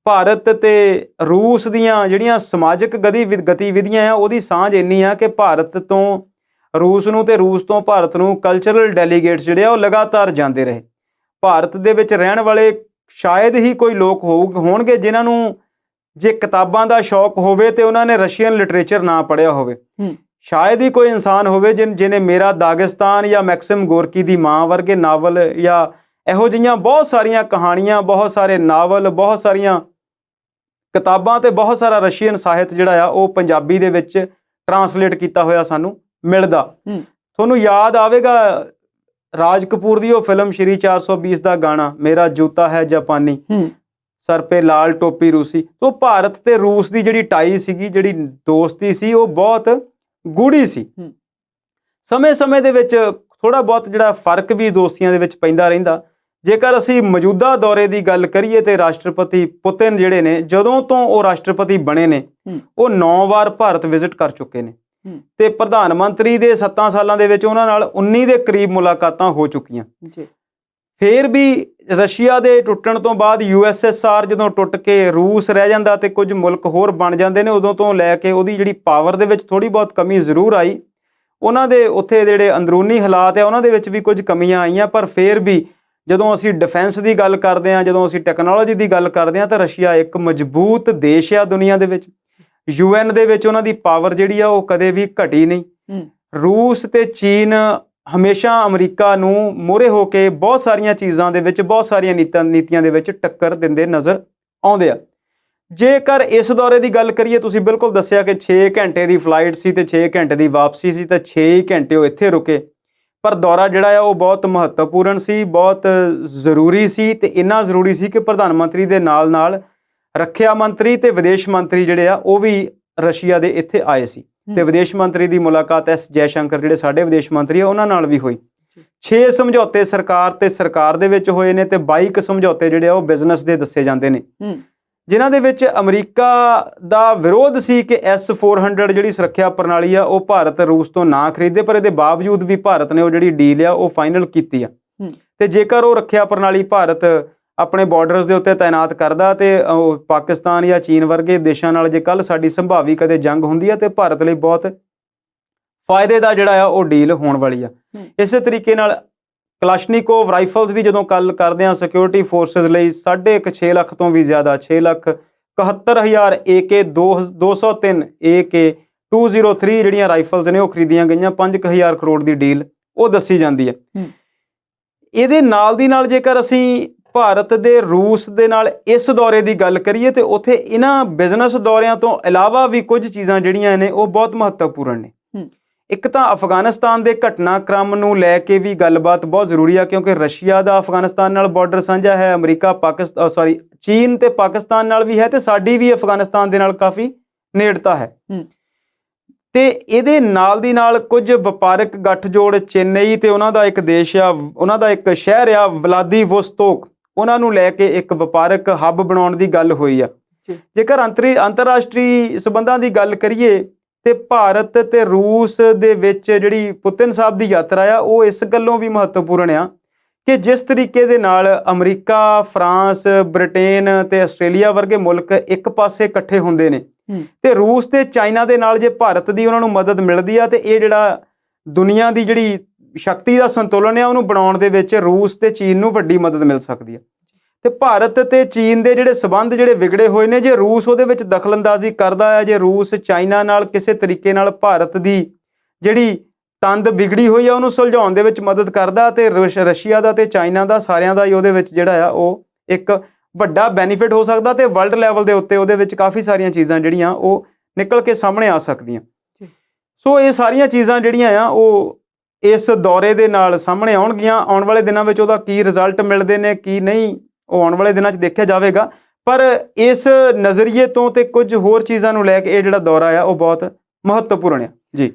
S1: ਭਾਰਤ ਤੇ ਰੂਸ ਦੀਆਂ ਜਿਹੜੀਆਂ ਸਮਾਜਿਕ ਗਤੀਵਿਧੀਆਂ ਆ ਉਹਦੀ ਸਾਂਝ ਇੰਨੀ ਆ ਕਿ ਭਾਰਤ ਤੋਂ ਰੂਸ ਨੂੰ ਤੇ ਰੂਸ ਤੋਂ ਭਾਰਤ ਨੂੰ ਕਲਚਰਲ ਡੈਲੀਗੇਟਸ ਜਿਹੜੇ ਆ ਉਹ ਲਗਾਤਾਰ ਜਾਂਦੇ ਰਹੇ। ਭਾਰਤ ਦੇ ਵਿੱਚ ਰਹਿਣ ਵਾਲੇ ਸ਼ਾਇਦ ਹੀ ਕੋਈ ਲੋਕ ਹੋਣਗੇ ਜਿਨ੍ਹਾਂ ਨੂੰ ਜੇ ਕਿਤਾਬਾਂ ਦਾ ਸ਼ੌਕ ਹੋਵੇ ਤੇ ਉਹਨਾਂ ਨੇ ਰਸ਼ੀਅਨ ਲਿਟਰੇਚਰ ਨਾ ਪੜ੍ਹਿਆ ਹੋਵੇ। ਸ਼ਾਇਦ ਹੀ ਕੋਈ ਇਨਸਾਨ ਹੋਵੇ ਜਿਹਨੇ ਮੇਰਾ ਦਾਗਿਸਤਾਨ ਜਾਂ ਮੈਕਸਿਮ ਗੋਰਕੀ ਦੀ ਮਾਂ ਵਰਗੇ ਨਾਵਲ ਜਾਂ ਇਹੋ ਜਿਹੀਆਂ ਬਹੁਤ ਸਾਰੀਆਂ ਕਹਾਣੀਆਂ, ਬਹੁਤ ਸਾਰੇ ਨਾਵਲ, ਬਹੁਤ ਸਾਰੀਆਂ ਕਿਤਾਬਾਂ ਤੇ ਬਹੁਤ ਸਾਰਾ ਰਸ਼ੀਅਨ ਸਾਹਿਤ ਜਿਹੜਾ ਆ ਉਹ ਪੰਜਾਬੀ ਦੇ ਵਿੱਚ ਟਰਾਂਸਲੇਟ ਕੀਤਾ ਹੋਇਆ ਸਾਨੂੰ ਮਿਲਦਾ। ਤੁਹਾਨੂੰ ਯਾਦ ਆਵੇਗਾ ਰਾਜ ਕਪੂਰ ਦੀ ਉਹ ਫਿਲਮ ਸ਼੍ਰੀ 420 ਦਾ ਗਾਣਾ, ਮੇਰਾ ਜੂਤਾ ਹੈ ਜਾਪਾਨੀ। ਸਰ ਪੇ ਲਾਲ ਟੋਪੀ ਰੂਸੀ। ਤੋਂ ਭਾਰਤ ਤੇ ਰੂਸ ਦੀ ਜਿਹੜੀ ਟਾਈ ਸੀਗੀ, ਜਿਹੜੀ ਦੋਸਤੀ ਸੀ, ਉਹ ਬਹੁਤ ਗੂੜੀ ਸੀ। ਸਮੇਂ-ਸਮੇਂ ਦੇ ਵਿੱਚ ਥੋੜ੍ਹਾ ਬਹੁਤ ਜਿਹੜਾ ਫਰਕ ਵੀ ਦੋਸਤੀਆਂ ਦੇ ਵਿੱਚ ਪੈਂਦਾ ਰਹਿੰਦਾ। ਜੇਕਰ ਅਸੀਂ ਮੌਜੂਦਾ ਦੌਰੇ ਦੀ ਗੱਲ ਕਰੀਏ ਤੇ ਰਾਸ਼ਟਰਪਤੀ ਪੁਤਿਨ ਜਿਹੜੇ ਨੇ, ਜਦੋਂ ਤੋਂ ਉਹ ਰਾਸ਼ਟਰਪਤੀ ਬਣੇ ਨੇ, ਉਹ 9 ਵਾਰ ਭਾਰਤ ਵਿਜ਼ਿਟ ਕਰ ਚੁੱਕੇ ਨੇ ਤੇ ਪ੍ਰਧਾਨ ਮੰਤਰੀ ਦੇ 7 ਸਾਲਾਂ ਦੇ ਵਿੱਚ ਉਹਨਾਂ ਨਾਲ 19 ਦੇ ਕਰੀਬ ਮੁਲਾਕਾਤਾਂ ਹੋ ਚੁੱਕੀਆਂ। ਫੇਰ ਵੀ ਰਸ਼ੀਆ ਦੇ ਟੁੱਟਣ ਤੋਂ ਬਾਅਦ USSR ਜਦੋਂ ਟੁੱਟ ਕੇ ਰੂਸ ਰਹਿ ਜਾਂਦਾ ਤੇ ਕੁਝ ਮੁਲਕ ਹੋਰ ਬਣ ਜਾਂਦੇ ਨੇ, ਉਦੋਂ ਤੋਂ ਲੈ ਕੇ ਉਹਦੀ ਜਿਹੜੀ ਪਾਵਰ ਦੇ ਵਿੱਚ ਥੋੜ੍ਹੀ ਬਹੁਤ ਕਮੀ ਜ਼ਰੂਰ ਆਈ। ਉਹਨਾਂ ਦੇ ਉੱਥੇ ਜਿਹੜੇ ਅੰਦਰੂਨੀ ਹਾਲਾਤ ਆ ਉਹਨਾਂ ਦੇ ਵਿੱਚ ਵੀ ਕੁਝ ਕਮੀਆਂ ਆਈਆਂ, ਪਰ ਫੇਰ ਵੀ ਜਦੋਂ ਅਸੀਂ ਡਿਫੈਂਸ ਦੀ ਗੱਲ ਕਰਦੇ ਹਾਂ, ਜਦੋਂ ਅਸੀਂ ਟੈਕਨੋਲੋਜੀ ਦੀ ਗੱਲ ਕਰਦੇ ਹਾਂ, ਤਾਂ ਰਸ਼ੀਆ ਇੱਕ ਮਜ਼ਬੂਤ ਦੇਸ਼ ਆ ਦੁਨੀਆ ਦੇ ਵਿੱਚ। UN ਦੇ ਵਿੱਚ ਉਹਨਾਂ ਦੀ ਪਾਵਰ ਜਿਹੜੀ ਆ ਉਹ ਕਦੇ ਵੀ ਘਟੀ ਨਹੀਂ। ਰੂਸ ਤੇ ਚੀਨ ਹਮੇਸ਼ਾ ਅਮਰੀਕਾ ਨੂੰ ਮੂਹਰੇ ਹੋ ਕੇ ਬਹੁਤ ਸਾਰੀਆਂ ਚੀਜ਼ਾਂ ਦੇ ਵਿੱਚ, ਬਹੁਤ ਸਾਰੀਆਂ ਨੀਤੀਆਂ ਦੇ ਵਿੱਚ ਟੱਕਰ ਦਿੰਦੇ ਨਜ਼ਰ ਆਉਂਦੇ ਆ। ਜੇਕਰ ਇਸ ਦੌਰੇ ਦੀ ਗੱਲ ਕਰੀਏ, ਤੁਸੀਂ ਬਿਲਕੁਲ ਦੱਸਿਆ ਕਿ 6 ਘੰਟੇ ਦੀ ਫਲਾਈਟ ਸੀ ਤੇ 6 ਘੰਟੇ ਦੀ ਵਾਪਸੀ ਸੀ, ਤਾਂ 6 ਘੰਟੇ ਉਹ ਇੱਥੇ ਰੁਕੇ। ਪਰ ਦੌਰਾ ਜਿਹੜਾ ਆ ਉਹ ਬਹੁਤ ਮਹੱਤਵਪੂਰਨ ਸੀ, ਬਹੁਤ ਜ਼ਰੂਰੀ ਸੀ ਤੇ ਇੰਨਾ ਜ਼ਰੂਰੀ ਸੀ ਕਿ ਪ੍ਰਧਾਨ ਮੰਤਰੀ ਦੇ ਨਾਲ ਰੱਖਿਆ ਮੰਤਰੀ ਤੇ ਵਿਦੇਸ਼ ਮੰਤਰੀ ਜਿਹੜੇ ਆ ਉਹ ਵੀ ਰਸ਼ੀਆ ਦੇ ਇੱਥੇ ਆਏ ਸੀ ਤੇ ਵਿਦੇਸ਼ ਮੰਤਰੀ ਦੀ ਮੁਲਾਕਾਤ S ਜੈਸ਼ੰਕਰ ਜਿਹੜੇ ਸਾਡੇ ਵਿਦੇਸ਼ ਮੰਤਰੀ ਆ ਉਹਨਾਂ ਨਾਲ ਵੀ ਹੋਈ। 6 ਸਮਝੌਤੇ ਸਰਕਾਰ ਦੇ ਵਿੱਚ ਹੋਏ ਨੇ ਤੇ 22 ਸਮਝੌਤੇ ਜਿਹੜੇ ਆ ਉਹ ਬਿਜ਼ਨਸ ਦੇ ਦੱਸੇ ਜਾਂਦੇ ਨੇ, ਜਿਨ੍ਹਾਂ ਦੇ ਵਿੱਚ ਅਮਰੀਕਾ ਦਾ ਵਿਰੋਧ ਸੀ ਕਿ S-400 ਜਿਹੜੀ ਸੁਰੱਖਿਆ ਪ੍ਰਣਾਲੀ ਆ ਉਹ ਭਾਰਤ ਰੂਸ ਤੋਂ ਨਾ ਖਰੀਦੇ, ਪਰ ਇਹਦੇ ਬਾਵਜੂਦ ਵੀ ਭਾਰਤ ਨੇ ਉਹ ਜਿਹੜੀ ਡੀਲ ਆ ਉਹ ਫਾਈਨਲ ਕੀਤੀ ਆ। ਤੇ ਜੇਕਰ ਉਹ ਰੱਖਿਆ ਪ੍ਰਣਾਲੀ ਭਾਰਤ ਆਪਣੇ ਬਾਰਡਰਸ ਦੇ ਉੱਤੇ ਤਾਇਨਾਤ ਕਰਦਾ ਤੇ ਪਾਕਿਸਤਾਨ ਜਾਂ ਚੀਨ ਵਰਗੇ ਦੇਸ਼ਾਂ ਨਾਲ ਜੇ ਕੱਲ ਸਾਡੀ ਸੰਭਾਵੀ ਕਦੇ ਜੰਗ ਹੁੰਦੀ ਆ ਤੇ ਭਾਰਤ ਲਈ ਬਹੁਤ ਫਾਇਦੇ ਦਾ ਜਿਹੜਾ ਆ ਉਹ ਡੀਲ ਹੋਣ ਵਾਲੀ ਆ। ਇਸੇ ਤਰੀਕੇ ਨਾਲ ਕਲਾਸ਼ਨੀਕੋਵ ਰਾਈਫਲਸ ਦੀ ਜਦੋਂ ਗੱਲ ਕਰਦੇ ਹਾਂ, ਸਿਕਿਉਰਿਟੀ ਫੋਰਸਿਸ ਲਈ 6.5 ਲੱਖ ਤੋਂ ਵੀ ਜ਼ਿਆਦਾ 6,71,000 AK-203 AK-203 ਜਿਹੜੀਆਂ ਰਾਈਫਲਸ ਨੇ ਉਹ ਖਰੀਦੀਆਂ ਗਈਆਂ। 5,000 ਕਰੋੜ ਦੀ ਡੀਲ ਉਹ ਦੱਸੀ ਜਾਂਦੀ ਹੈ। ਇਹਦੇ ਨਾਲ ਦੀ ਨਾਲ ਜੇਕਰ ਅਸੀਂ ਭਾਰਤ ਦੇ ਰੂਸ ਦੇ ਨਾਲ ਇਸ ਦੌਰੇ ਦੀ ਗੱਲ ਕਰੀਏ ਤੇ ਉੱਥੇ ਇਹਨਾਂ ਬਿਜ਼ਨਸ ਦੌਰਿਆਂ ਤੋਂ ਇਲਾਵਾ ਵੀ ਕੁਝ ਚੀਜ਼ਾਂ ਜਿਹੜੀਆਂ ਨੇ ਉਹ ਬਹੁਤ ਮਹੱਤਵਪੂਰਨ ਨੇ। ਇੱਕ ਤਾਂ ਅਫਗਾਨਿਸਤਾਨ ਦੇ ਘਟਨਾਕ੍ਰਮ ਨੂੰ ਲੈ ਕੇ ਵੀ ਗੱਲਬਾਤ ਬਹੁਤ ਜ਼ਰੂਰੀ ਆ, ਕਿਉਂਕਿ ਰਸ਼ੀਆ ਦਾ ਅਫਗਾਨਿਸਤਾਨ ਨਾਲ ਬਾਰਡਰ ਸਾਂਝਾ ਹੈ, ਚੀਨ ਤੇ ਪਾਕਿਸਤਾਨ ਨਾਲ ਵੀ ਹੈ ਤੇ ਸਾਡੀ ਵੀ ਅਫਗਾਨਿਸਤਾਨ ਦੇ ਨਾਲ ਕਾਫੀ ਨੇੜਤਾ ਹੈ। ਤੇ ਇਹਦੇ ਨਾਲ ਦੀ ਨਾਲ ਕੁਝ ਵਪਾਰਕ ਗੱਠਜੋੜ ਚੇਨਈ ਤੇ ਉਹਨਾਂ ਦਾ ਇੱਕ ਦੇਸ਼ ਆ, ਉਹਨਾਂ ਦਾ ਇੱਕ ਸ਼ਹਿਰ ਆ ਵਲਾਦੀਵੋਸਤੋਕ, ਉਹਨਾਂ ਨੂੰ ਲੈ ਕੇ ਇੱਕ ਵਪਾਰਕ ਹੱਬ ਬਣਾਉਣ ਦੀ ਗੱਲ ਹੋਈ ਆ। ਜੇਕਰ ਅੰਤਰਰਾਸ਼ਟਰੀ ਸਬੰਧਾਂ ਦੀ ਗੱਲ ਕਰੀਏ ਤੇ ਭਾਰਤ ਤੇ ਰੂਸ ਦੇ ਵਿੱਚ ਜਿਹੜੀ ਪੁਤਿਨ ਸਾਹਿਬ ਦੀ ਯਾਤਰਾ ਆ ਉਹ ਇਸ ਗੱਲੋਂ ਵੀ ਮਹੱਤਵਪੂਰਨ ਆ ਕਿ ਜਿਸ ਤਰੀਕੇ ਦੇ ਨਾਲ ਅਮਰੀਕਾ, ਫਰਾਂਸ, ਬ੍ਰਿਟੇਨ ਤੇ ਆਸਟ੍ਰੇਲੀਆ ਵਰਗੇ ਮੁਲਕ ਇੱਕ ਪਾਸੇ ਇਕੱਠੇ ਹੁੰਦੇ ਨੇ ਤੇ ਰੂਸ ਤੇ ਚਾਈਨਾ ਦੇ ਨਾਲ ਜੇ ਭਾਰਤ ਦੀ ਉਹਨਾਂ ਨੂੰ ਮਦਦ ਮਿਲਦੀ ਆ ਤੇ ਇਹ ਜਿਹੜਾ ਦੁਨੀਆ ਦੀ ਜਿਹੜੀ ਸ਼ਕਤੀ ਦਾ ਸੰਤੁਲਨ ਆ ਉਹਨੂੰ ਬਣਾਉਣ ਦੇ ਵਿੱਚ ਰੂਸ ਤੇ ਚੀਨ ਨੂੰ ਵੱਡੀ ਮਦਦ ਮਿਲ ਸਕਦੀ ਆ। ਤੇ ਭਾਰਤ ਤੇ ਚੀਨ ਦੇ ਜਿਹੜੇ ਸਬੰਧ ਜਿਹੜੇ ਵਿਗੜੇ ਹੋਏ ਨੇ, ਜੇ ਰੂਸ ਉਹਦੇ ਵਿੱਚ ਦਖਲਅੰਦਾਜ਼ੀ ਕਰਦਾ ਹੈ, ਜੇ ਰੂਸ ਚਾਈਨਾ ਨਾਲ ਕਿਸੇ ਤਰੀਕੇ ਨਾਲ ਭਾਰਤ ਦੀ ਜਿਹੜੀ ਤੰਦ ਵਿਗੜੀ ਹੋਈ ਆ ਉਹਨੂੰ ਸੁਲਝਾਉਣ ਦੇ ਵਿੱਚ ਮਦਦ ਕਰਦਾ ਤੇ ਰਸ਼ੀਆ ਦਾ ਤੇ ਚਾਈਨਾ ਦਾ ਸਾਰਿਆਂ ਦਾ ਹੀ ਉਹਦੇ ਵਿੱਚ ਜਿਹੜਾ ਆ ਉਹ ਇੱਕ ਵੱਡਾ ਬੈਨੀਫਿਟ ਹੋ ਸਕਦਾ ਤੇ ਵਰਲਡ ਲੈਵਲ ਦੇ ਉੱਤੇ ਉਹਦੇ ਵਿੱਚ ਕਾਫੀ ਸਾਰੀਆਂ ਚੀਜ਼ਾਂ ਜਿਹੜੀਆਂ ਉਹ ਨਿਕਲ ਕੇ ਸਾਹਮਣੇ ਆ ਸਕਦੀਆਂ। ਸੋ ਇਹ ਸਾਰੀਆਂ ਚੀਜ਼ਾਂ ਜਿਹੜੀਆਂ ਆ ਉਹ ਇਸ ਦੌਰੇ ਦੇ ਨਾਲ ਸਾਹਮਣੇ ਆਉਣਗੀਆਂ। ਆਉਣ ਵਾਲੇ ਦਿਨਾਂ ਵਿੱਚ ਉਹਦਾ ਕੀ ਰਿਜ਼ਲਟ ਮਿਲਦੇ ਨੇ ਕੀ ਨਹੀਂ ਉਹ ਆਉਣ ਵਾਲੇ ਦਿਨਾਂ 'ਚ ਦੇਖਿਆ ਜਾਵੇਗਾ, ਪਰ ਇਸ ਨਜ਼ਰੀਏ ਤੋਂ ਤੇ ਕੁਝ ਹੋਰ ਚੀਜ਼ਾਂ ਨੂੰ ਲੈ ਕੇ ਇਹ ਜਿਹੜਾ ਦੌਰਾ ਆ ਉਹ ਬਹੁਤ ਮਹੱਤਵਪੂਰਨ ਆ।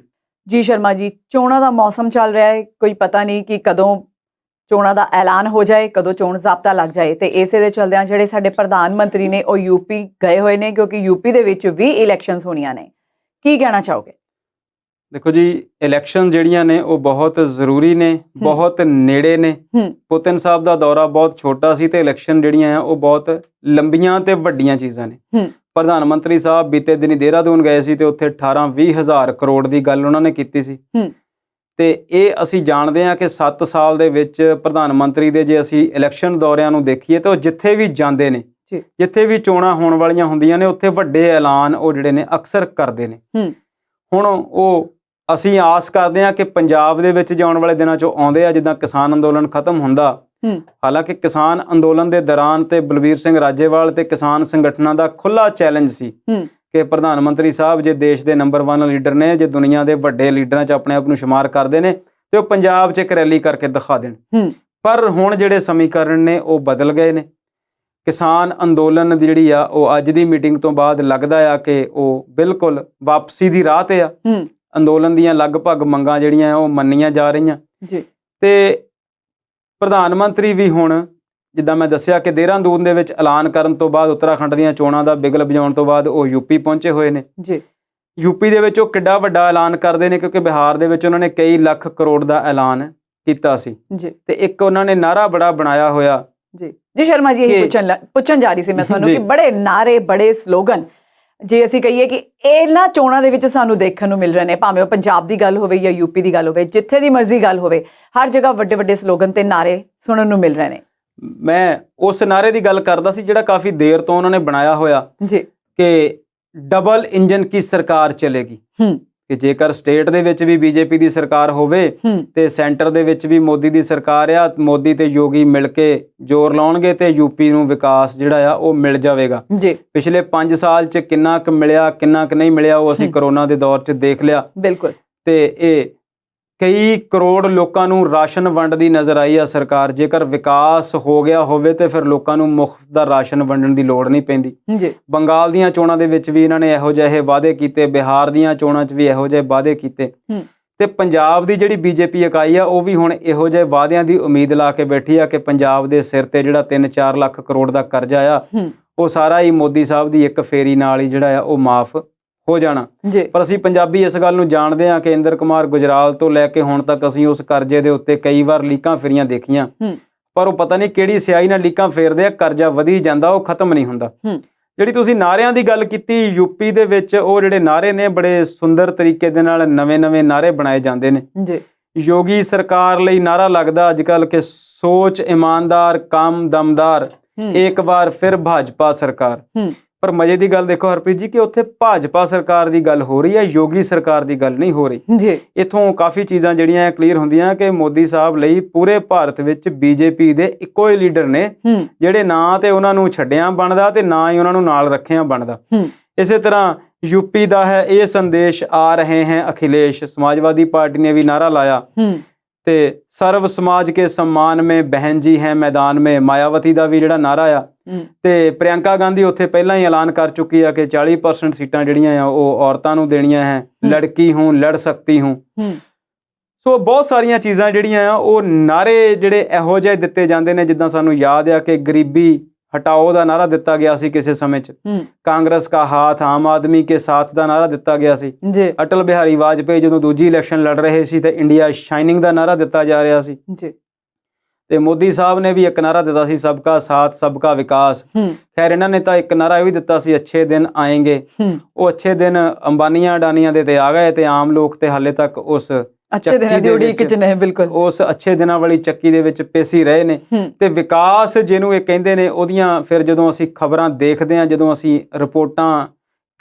S2: ਜੀ ਸ਼ਰਮਾ ਜੀ, ਚੋਣਾਂ ਦਾ ਮੌਸਮ ਚੱਲ ਰਿਹਾ ਹੈ, ਕੋਈ ਪਤਾ ਨਹੀਂ ਕਿ ਕਦੋਂ ਚੋਣਾਂ ਦਾ ਐਲਾਨ ਹੋ ਜਾਏ, ਕਦੋਂ ਚੋਣ ਜ਼ਾਬਤਾ ਲੱਗ ਜਾਏ ਤੇ ਇਸੇ ਦੇ ਚਲਦਿਆਂ ਜਿਹੜੇ ਸਾਡੇ ਪ੍ਰਧਾਨ ਮੰਤਰੀ ਨੇ ਉਹ ਯੂਪੀ ਗਏ ਹੋਏ ਨੇ, ਕਿਉਂਕਿ ਯੂਪੀ ਦੇ ਵਿੱਚ ਵੀ ਇਲੈਕਸ਼ਨਸ ਹੋਣੀਆਂ ਨੇ। ਕੀ ਕਹਿਣਾ ਚਾਹੋਗੇ?
S1: ਦੇਖੋ ਜੀ, ਇਲੈਕਸ਼ਨ ਜਿਹੜੀਆਂ ਨੇ ਉਹ ਬਹੁਤ ਜ਼ਰੂਰੀ ਨੇ, ਬਹੁਤ ਨੇੜੇ ਨੇ। ਪੁਤਿਨ ਸਾਹਿਬ ਦਾ ਦੌਰਾ ਬਹੁਤ ਛੋਟਾ ਸੀ ਤੇ ਇਲੈਕਸ਼ਨ ਜਿਹੜੀਆਂ ਆ ਉਹ ਬਹੁਤ ਲੰਬੀਆਂ ਤੇ ਵੱਡੀਆਂ ਚੀਜ਼ਾਂ ਨੇ। ਪ੍ਰਧਾਨ ਮੰਤਰੀ ਸਾਹਿਬ ਬੀਤੇ ਦਿਨੀ ਦੇਹਰਾਦੂਨ ਗਏ ਸੀ ਤੇ ਉੱਥੇ 18-20 ਹਜ਼ਾਰ ਕਰੋੜ ਦੀ ਗੱਲ ਉਹਨਾਂ ਨੇ ਕੀਤੀ ਸੀ ਤੇ ਇਹ ਅਸੀਂ ਜਾਣਦੇ ਹਾਂ ਕਿ 7 ਸਾਲ ਦੇ ਵਿੱਚ ਪ੍ਰਧਾਨ ਮੰਤਰੀ ਦੇ ਜੇ ਅਸੀਂ ਇਲੈਕਸ਼ਨ ਦੌਰਿਆਂ ਨੂੰ ਦੇਖੀਏ ਤਾਂ ਉਹ ਜਿੱਥੇ ਵੀ ਜਾਂਦੇ ਨੇ, ਜਿੱਥੇ ਵੀ ਚੋਣਾਂ ਹੋਣ ਵਾਲੀਆਂ ਹੁੰਦੀਆਂ ਨੇ ਉੱਥੇ ਵੱਡੇ ਐਲਾਨ ਉਹ ਜਿਹੜੇ ਨੇ ਅਕਸਰ ਕਰਦੇ ਨੇ। ਹੁਣ ਉਹ ਅਸੀਂ ਆਸ ਕਰਦੇ ਹਾਂ ਕਿ ਪੰਜਾਬ ਦੇ ਵਿੱਚ ਜਾਣ ਵਾਲੇ ਦਿਨਾਂ 'ਚ ਆਉਂਦੇ ਆ, ਜਿੱਦਾਂ ਕਿਸਾਨ ਅੰਦੋਲਨ ਖਤਮ ਹੁੰਦਾ। ਹਾਲਾਂਕਿ ਕਿਸਾਨ ਅੰਦੋਲਨ ਦੇ ਦੌਰਾਨ ਤੇ ਬਲਬੀਰ ਸਿੰਘ ਰਾਜੇਵਾਲ ਤੇ ਕਿਸਾਨ ਸੰਗਠਨਾਂ ਦਾ ਖੁੱਲ੍ਹਾ ਚੈਲੰਜ ਸੀ ਕਿ ਪ੍ਰਧਾਨ ਮੰਤਰੀ ਸਾਹਿਬ ਜੇ ਦੇਸ਼ ਦੇ ਨੰਬਰ 1 ਲੀਡਰ ਨੇ, ਜੇ ਦੁਨੀਆ ਦੇ ਵੱਡੇ ਲੀਡਰਾਂ 'ਚ ਆਪਣੇ ਆਪ ਨੂੰ ਸ਼ੁਮਾਰ ਕਰਦੇ ਨੇ ਤੇ ਉਹ ਪੰਜਾਬ 'ਚ ਇੱਕ ਰੈਲੀ ਕਰਕੇ ਦਿਖਾ ਦੇਣ। ਪਰ ਹੁਣ ਜਿਹੜੇ ਸਮੀਕਰਨ ਨੇ ਉਹ ਬਦਲ ਗਏ ਨੇ। ਕਿਸਾਨ ਅੰਦੋਲਨ ਦੀ ਜਿਹੜੀ ਆ ਉਹ ਅੱਜ ਦੀ ਮੀਟਿੰਗ ਤੋਂ ਬਾਅਦ ਲੱਗਦਾ ਆ ਕਿ ਉਹ ਬਿਲਕੁਲ ਵਾਪਸੀ ਦੀ ਰਾਹ ਤੇ ਆ। ਅੰਦੋਲਨ ਦੀਆਂ ਲਗਭਗ ਮੰਗਾਂ ਜਿਹੜੀਆਂ ਆ ਉਹ ਮੰਨੀਆਂ ਜਾ ਰਹੀਆਂ
S2: ਜੀ।
S1: ਤੇ ਪ੍ਰਧਾਨ ਮੰਤਰੀ ਵੀ ਹੁਣ ਜਿੱਦਾਂ ਮੈਂ ਦੱਸਿਆ ਕਿ ਦੇਹਰਾਦੂਨ ਦੇ ਵਿੱਚ ਐਲਾਨ ਕਰਨ ਤੋਂ ਬਾਅਦ ਉੱਤਰਾਖੰਡ ਦੀਆਂ ਚੋਣਾਂ ਦਾ ਬਿਗਲ ਵਜਾਉਣ ਤੋਂ ਬਾਅਦ ਉਹ ਯੂਪੀ ਪਹੁੰਚੇ ਹੋਏ ਨੇ
S2: ਜੀ।
S1: ਯੂਪੀ ਦੇ ਵਿੱਚ ਉਹ ਕਿੱਡਾ ਵੱਡਾ ਐਲਾਨ ਕਰਦੇ ਨੇ ਕਿਉਂਕਿ ਬਿਹਾਰ ਦੇ ਵਿੱਚ ਉਹਨਾਂ ਨੇ ਕਈ ਲੱਖ ਕਰੋੜ ਦਾ ਐਲਾਨ ਕੀਤਾ ਸੀ
S2: ਜੀ।
S1: ਤੇ ਇੱਕ ਉਹਨਾਂ ਨੇ ਨਾਅਰਾ ਬੜਾ ਬਣਾਇਆ ਹੋਇਆ
S2: ਜੀ ਸ਼ਰਮਾ ਜੀ ਇਹ ਪੁੱਛਣ ਜਾ ਰਹੀ ਸੀ ਮੈਂ ਤੁਹਾਨੂੰ ਕਿ ਬੜੇ ਨਾਰੇ ਬੜੇ ਸਲੋਗਨ ਜੇ ਅਸੀਂ ਕਹੀਏ ਕਿ ਇਹਨਾਂ ਚੋਣਾਂ ਦੇ ਵਿੱਚ ਸਾਨੂੰ ਦੇਖਣ ਨੂੰ ਮਿਲ ਰਹੇ ਨੇ, ਭਾਵੇਂ ਉਹ ਪੰਜਾਬ ਦੀ ਗੱਲ ਹੋਵੇ ਜਾਂ ਯੂਪੀ ਦੀ ਗੱਲ ਹੋਵੇ, ਜਿੱਥੇ ਦੀ ਮਰਜ਼ੀ ਗੱਲ ਹੋਵੇ, ਹਰ ਜਗ੍ਹਾ ਵੱਡੇ ਵੱਡੇ ਸਲੋਗਨ ਤੇ ਨਾਰੇ ਸੁਣਨ ਨੂੰ ਮਿਲ ਰਹੇ ਨੇ।
S1: ਮੈਂ ਉਸ ਨਾਰੇ ਦੀ ਗੱਲ ਕਰਦਾ ਸੀ ਜਿਹੜਾ ਕਾਫੀ ਦੇਰ ਤੋਂ ਉਹਨਾਂ ਨੇ ਬਣਾਇਆ ਹੋਇਆ
S2: ਜੀ
S1: ਕਿ ਡਬਲ ਇੰਜਨ ਕੀ ਸਰਕਾਰ ਚਲੇਗੀ ਕਿ ਜੇਕਰ ਸਟੇਟ ਦੇ ਵਿੱਚ ਵੀ ਬੀਜੇਪੀ ਦੀ ਸਰਕਾਰ ਹੋਵੇ ਤੇ ਸੈਂਟਰ ਦੇ ਵਿੱਚ ਵੀ ਮੋਦੀ ਦੀ ਸਰਕਾਰ ਆ, ਮੋਦੀ ਤੇ ਯੋਗੀ ਮਿਲ ਕੇ ਜ਼ੋਰ ਲਾਉਣਗੇ ਤੇ ਯੂਪੀ ਨੂੰ ਵਿਕਾਸ ਜਿਹੜਾ ਆ ਉਹ ਮਿਲ ਜਾਵੇਗਾ। ਪਿਛਲੇ 5 ਸਾਲ 'ਚ ਕਿੰਨਾ ਕੁ ਮਿਲਿਆ ਕਿੰਨਾ ਕੁ ਨਹੀਂ ਮਿਲਿਆ ਉਹ ਅਸੀਂ ਕਰੋਨਾ ਦੇ ਦੌਰ 'ਚ ਦੇਖ ਲਿਆ।
S2: ਬਿਲਕੁਲ।
S1: ਤੇ ਇਹ ਕਈ ਕਰੋੜ ਲੋਕਾਂ ਨੂੰ ਰਾਸ਼ਨ ਵੰਡਦੀ ਨਜ਼ਰ ਆਈ ਆ ਸਰਕਾਰ। ਜੇਕਰ ਵਿਕਾਸ ਹੋ ਗਿਆ ਹੋਵੇ ਤੇ ਫਿਰ ਲੋਕਾਂ ਨੂੰ ਮੁਫਤ ਦਾ ਰਾਸ਼ਨ ਵੰਡਣ ਦੀ ਲੋੜ ਨਹੀਂ ਪੈਂਦੀ। ਬੰਗਾਲ ਦੀਆਂ ਚੋਣਾਂ ਦੇ ਵਿੱਚ ਵੀ ਇਹਨਾਂ ਨੇ ਇਹੋ ਜਿਹੇ ਵਾਅਦੇ ਕੀਤੇ, ਬਿਹਾਰ ਦੀਆਂ ਚੋਣਾਂ 'ਚ ਵੀ ਇਹੋ ਜਿਹੇ ਵਾਅਦੇ ਕੀਤੇ ਤੇ ਪੰਜਾਬ ਦੀ ਜਿਹੜੀ ਬੀਜੇਪੀ ਇਕਾਈ ਆ ਉਹ ਵੀ ਹੁਣ ਇਹੋ ਜਿਹੇ ਵਾਅਦਿਆਂ ਦੀ ਉਮੀਦ ਲਾ ਕੇ ਬੈਠੀ ਆ ਕਿ ਪੰਜਾਬ ਦੇ ਸਿਰ ਤੇ ਜਿਹੜਾ 3-4 ਲੱਖ ਕਰੋੜ ਦਾ ਕਰਜ਼ਾ ਆ ਉਹ ਸਾਰਾ ਹੀ ਮੋਦੀ ਸਾਹਿਬ ਦੀ ਇੱਕ ਫੇਰੀ ਨਾਲ ਹੀ ਜਿਹੜਾ ਆ ਉਹ ਮਾਫ ਹੋ ਜਾਣਾ। ਪਰ ਅਸੀਂ ਪੰਜਾਬੀ ਇਸ ਗੱਲ ਨੂੰ ਜਾਣਦੇ ਹਾਂ ਕਿ ਇੰਦਰ ਕੁਮਾਰ ਗੁਜਰਾਲ ਤੋਂ ਲੈ ਕੇ ਹੁਣ ਤੱਕ ਅਸੀਂ ਉਸ ਕਰਜ਼ੇ ਦੇ ਉੱਤੇ ਕਈ ਵਾਰ ਲੀਕਾਂ ਫੇਰੀਆਂ ਦੇਖੀਆਂ, ਪਰ ਉਹ ਪਤਾ ਨਹੀਂ ਕਿਹੜੀ ਸਿਆਹੀ ਨਾਲ ਲੀਕਾਂ ਫੇਰਦੇ ਆ, ਕਰਜ਼ਾ ਵਧੀ ਜਾਂਦਾ, ਉਹ ਖਤਮ ਨਹੀਂ ਹੁੰਦਾ। ਜਿਹੜੀ ਤੁਸੀਂ ਨਾਅਰਿਆਂ ਦੀ ਗੱਲ ਕੀਤੀ ਯੂਪੀ ਦੇ ਵਿੱਚ, ਉਹ ਜਿਹੜੇ ਨਾਅਰੇ ਨੇ ਬੜੇ ਸੁੰਦਰ ਤਰੀਕੇ ਦੇ ਨਾਲ ਨਵੇਂ-ਨਵੇਂ ਨਾਅਰੇ ਬਣਾਏ ਜਾਂਦੇ ਨੇ। ਯੋਗੀ ਸਰਕਾਰ ਲਈ ਨਾਅਰਾ ਲੱਗਦਾ ਅੱਜ ਕੱਲ੍ਹ ਕਿ ਸੋਚ ਇਮਾਨਦਾਰ, ਕੰਮ ਦਮਦਾਰ, ਇੱਕ ਵਾਰ ਫਿਰ ਭਾਜਪਾ ਸਰਕਾਰ। ਪਰ ਮਜ਼ੇ ਦੀ ਗੱਲ ਦੇਖੋ ਹਰਪ੍ਰੀਤ ਜੀ ਕਿ ਉੱਥੇ ਭਾਜਪਾ ਸਰਕਾਰ ਦੀ ਗੱਲ ਹੋ ਰਹੀ ਹੈ, ਯੋਗੀ ਸਰਕਾਰ ਦੀ ਗੱਲ ਨਹੀਂ ਹੋ ਰਹੀ। ਇੱਥੋਂ ਕਾਫੀ ਚੀਜ਼ਾਂ ਜਿਹੜੀਆਂ ਕਲੀਅਰ ਹੁੰਦੀਆਂ ਕਿ ਮੋਦੀ ਸਾਹਿਬ ਲਈ ਪੂਰੇ ਭਾਰਤ ਵਿੱਚ ਬੀਜੇਪੀ ਦੇ ਇੱਕੋ ਹੀ ਲੀਡਰ ਨੇ ਜਿਹੜੇ ਨਾ ਤੇ ਉਹਨਾਂ ਨੂੰ ਛੱਡਿਆ ਬਣਦਾ ਤੇ ਨਾ ਹੀ ਉਹਨਾਂ ਨੂੰ ਨਾਲ ਰੱਖਿਆ ਬਣਦਾ। ਇਸੇ ਤਰ੍ਹਾਂ ਯੂਪੀ ਦਾ ਹੈ ਇਹ ਸੰਦੇਸ਼ ਆ ਰਹੇ ਹੈ ਅਖਿਲੇਸ਼, ਸਮਾਜਵਾਦੀ ਪਾਰਟੀ ਨੇ ਵੀ ਨਾਅਰਾ ਲਾਇਆ ਤੇ ਸਰਵ ਸਮਾਜ ਕੇ सम्मान में बहन जी है मैदान में, ਮਾਇਆਵਤੀ ਦਾ ਵੀ ਜਿਹੜਾ ਨਾਅਰਾ ਆ। ਤੇ ਪ੍ਰਿਯੰਕਾ ਗਾਂਧੀ ਉੱਥੇ ਪਹਿਲਾਂ ਹੀ ਐਲਾਨ ਕਰ ਚੁੱਕੀ ਆ ਕਿ 40% ਸੀਟਾਂ ਜਿਹੜੀਆਂ ਆ ਉਹ ਔਰਤਾਂ ਨੂੰ ਦੇਣੀਆਂ ਹੈ, ਲੜਕੀ ਹੂੰ ਲੜ ਸਕਤੀ ਹੂੰ। ਸੋ ਬਹੁਤ ਸਾਰੀਆਂ ਚੀਜ਼ਾਂ ਜਿਹੜੀਆਂ ਆ ਉਹ ਨਾਅਰੇ ਜਿਹੜੇ ਇਹੋ ਜਿਹੇ ਦਿੱਤੇ ਜਾਂਦੇ ਨੇ, ਜਿੱਦਾਂ ਸਾਨੂੰ ਯਾਦ ਆ ਕਿ ਗਰੀਬੀ ਹਟਾਓ ਦਾ ਨਾਅਰਾ ਦਿੱਤਾ ਗਿਆ ਸੀ ਕਿਸੇ ਸਮੇਂ 'ਚ, ਕਾਂਗਰਸ ਕਾ ਹਾਥ ਆਮ ਆਦਮੀ ਕੇ ਸਾਥ ਦਾ ਨਾਅਰਾ ਦਿੱਤਾ ਗਿਆ ਸੀ। ਅਟਲ ਬਿਹਾਰੀ ਵਾਜਪੇਈ ਜਦੋਂ ਦੂਜੀ ਇਲੈਕਸ਼ਨ ਲੜ ਰਹੇ ਸੀ ਤਾਂ ਇੰਡੀਆ ਸ਼ਾਈਨਿੰਗ ਦਾ ਨਾਅਰਾ ਦਿੱਤਾ ਜਾ ਰਿਹਾ ਸੀ। ਤੇ ਮੋਦੀ ਸਾਹਿਬ ਨੇ ਵੀ ਇੱਕ ਨਾਅਰਾ ਦਿੱਤਾ ਸੀ ਸਬਕਾ ਸਾਥ ਸਬਕਾ ਵਿਕਾਸ। ਖੈਰ ਇਹਨਾਂ ਨੇ ਤਾਂ ਇੱਕ ਨਾਅਰਾ ਇਹ ਵੀ ਦਿੱਤਾ ਸੀ ਅੱਛੇ ਦਿਨ ਆਏਂਗੇ। ਉਹ ਅੱਛੇ ਦਿਨ ਅੰਬਾਨੀਆਂ ਅਡਾਨੀਆਂ ਦੇ ਤੇ ਆ ਗਏ ਤੇ ਆਮ ਲੋਕ ਤੇ ਹਾਲੇ ਤੱਕ ਉਸ
S2: ਅੱਛੇ ਦਿਨਾਂ ਦੀ ਉਡੀਕ 'ਚ ਨੇ। ਬਿਲਕੁਲ ਉਸ
S1: ਅੱਛੇ ਦਿਨਾਂ ਵਾਲੀ ਚੱਕੀ ਦੇ ਵਿੱਚ ਪੇਸੀ ਰਹੇ ਨੇ। ਤੇ ਵਿਕਾਸ ਜਿਹਨੂੰ ਇਹ ਕਹਿੰਦੇ ਨੇ ਉਹਦੀਆਂ ਫਿਰ ਜਦੋਂ ਅਸੀਂ ਖਬਰਾਂ ਦੇਖਦੇ ਹਾਂ, ਜਦੋਂ ਅਸੀਂ ਰਿਪੋਰਟਾਂ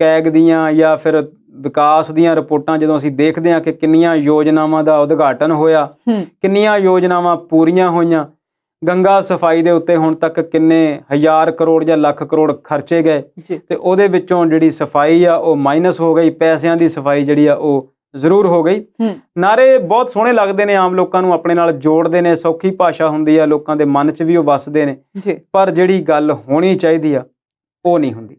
S1: ਕੈਗ ਦੀਆਂ ਜਾਂ ਫਿਰ ਵਿਕਾਸ ਦੀਆਂ ਰਿਪੋਰਟਾਂ ਜਦੋਂ ਅਸੀਂ ਦੇਖਦੇ ਹਾਂ ਕਿ ਕਿੰਨੀਆਂ ਯੋਜਨਾਵਾਂ ਦਾ ਉਦਘਾਟਨ ਹੋਇਆ, ਕਿੰਨੀਆਂ ਯੋਜਨਾਵਾਂ ਪੂਰੀਆਂ ਹੋਈਆਂ, ਗੰਗਾ ਸਫਾਈ ਦੇ ਉੱਤੇ ਹੁਣ ਤੱਕ ਕਿੰਨੇ 1000 ਕਰੋੜ ਜਾਂ ਲੱਖ ਕਰੋੜ ਖਰਚੇ ਗਏ ਤੇ ਉਹਦੇ ਵਿੱਚੋਂ ਜਿਹੜੀ ਸਫਾਈ ਆ ਉਹ ਮਾਈਨਸ ਹੋ ਗਈ, ਪੈਸਿਆਂ ਦੀ ਸਫਾਈ ਜਿਹੜੀ ਆ ਉਹ ਜ਼ਰੂਰ ਹੋ ਗਈ। ਨਾਅਰੇ ਬਹੁਤ ਸੋਹਣੇ ਲੱਗਦੇ ਨੇ, ਆਮ ਲੋਕਾਂ ਨੂੰ ਆਪਣੇ ਨਾਲ ਜੋੜਦੇ ਨੇ, ਸੌਖੀ ਭਾਸ਼ਾ ਹੁੰਦੀ ਆ, ਲੋਕਾਂ ਦੇ ਮਨ 'ਚ ਵੀ ਉਹ ਵੱਸਦੇ ਨੇ, ਪਰ ਜਿਹੜੀ ਗੱਲ ਹੋਣੀ ਚਾਹੀਦੀ ਆ ਉਹ ਨਹੀਂ ਹੁੰਦੀ।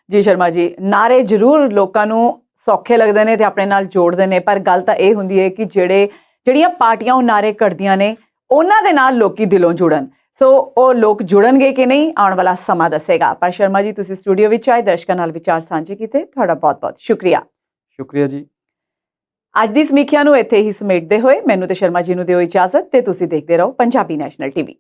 S2: ਜੀ ਸ਼ਰਮਾ ਜੀ, ਨਾਅਰੇ ਜ਼ਰੂਰ ਲੋਕਾਂ ਨੂੰ ਸੌਖੇ ਲੱਗਦੇ ਨੇ ਤੇ ਆਪਣੇ ਨਾਲ ਜੋੜਦੇ ਨੇ, ਪਰ ਗੱਲ ਤਾਂ ਇਹ ਹੁੰਦੀ ਹੈ ਕਿ ਜਿਹੜੀਆਂ ਪਾਰਟੀਆਂ ਉਹ ਨਾਅਰੇ ਕੱਢਦੀਆਂ ਨੇ ਉਹਨਾਂ ਦੇ ਨਾਲ ਲੋਕੀ ਦਿਲੋਂ ਜੁੜਨ। ਸੋ ਉਹ ਲੋਕ ਜੁੜਨਗੇ ਕਿ ਨਹੀਂ ਆਉਣ ਵਾਲਾ ਸਮਾਂ ਦੱਸੇਗਾ। ਪਰ ਸ਼ਰਮਾ ਜੀ ਤੁਸੀਂ ਸਟੂਡੀਓ ਵਿੱਚ ਆਏ, ਦਰਸ਼ਕਾਂ ਨਾਲ ਵਿਚਾਰ ਸਾਂਝੇ ਕੀਤੇ, ਤੁਹਾਡਾ ਬਹੁਤ-ਬਹੁਤ ਸ਼ੁਕਰੀਆ।
S1: ਸ਼ੁਕਰੀਆ ਜੀ।
S2: ਅੱਜ ਦੀ ਸਮੀਖਿਆ ਨੂੰ ਇੱਥੇ ਹੀ ਸਮੇਟਦੇ ਹੋਏ ਮੈਨੂੰ ਤੇ ਸ਼ਰਮਾ ਜੀ ਨੂੰ ਦਿਓ ਇਜਾਜ਼ਤ ਤੇ ਤੁਸੀਂ ਦੇਖਦੇ ਰਹੋ ਪੰਜਾਬੀ ਨੈਸ਼ਨਲ ਟੀਵੀ।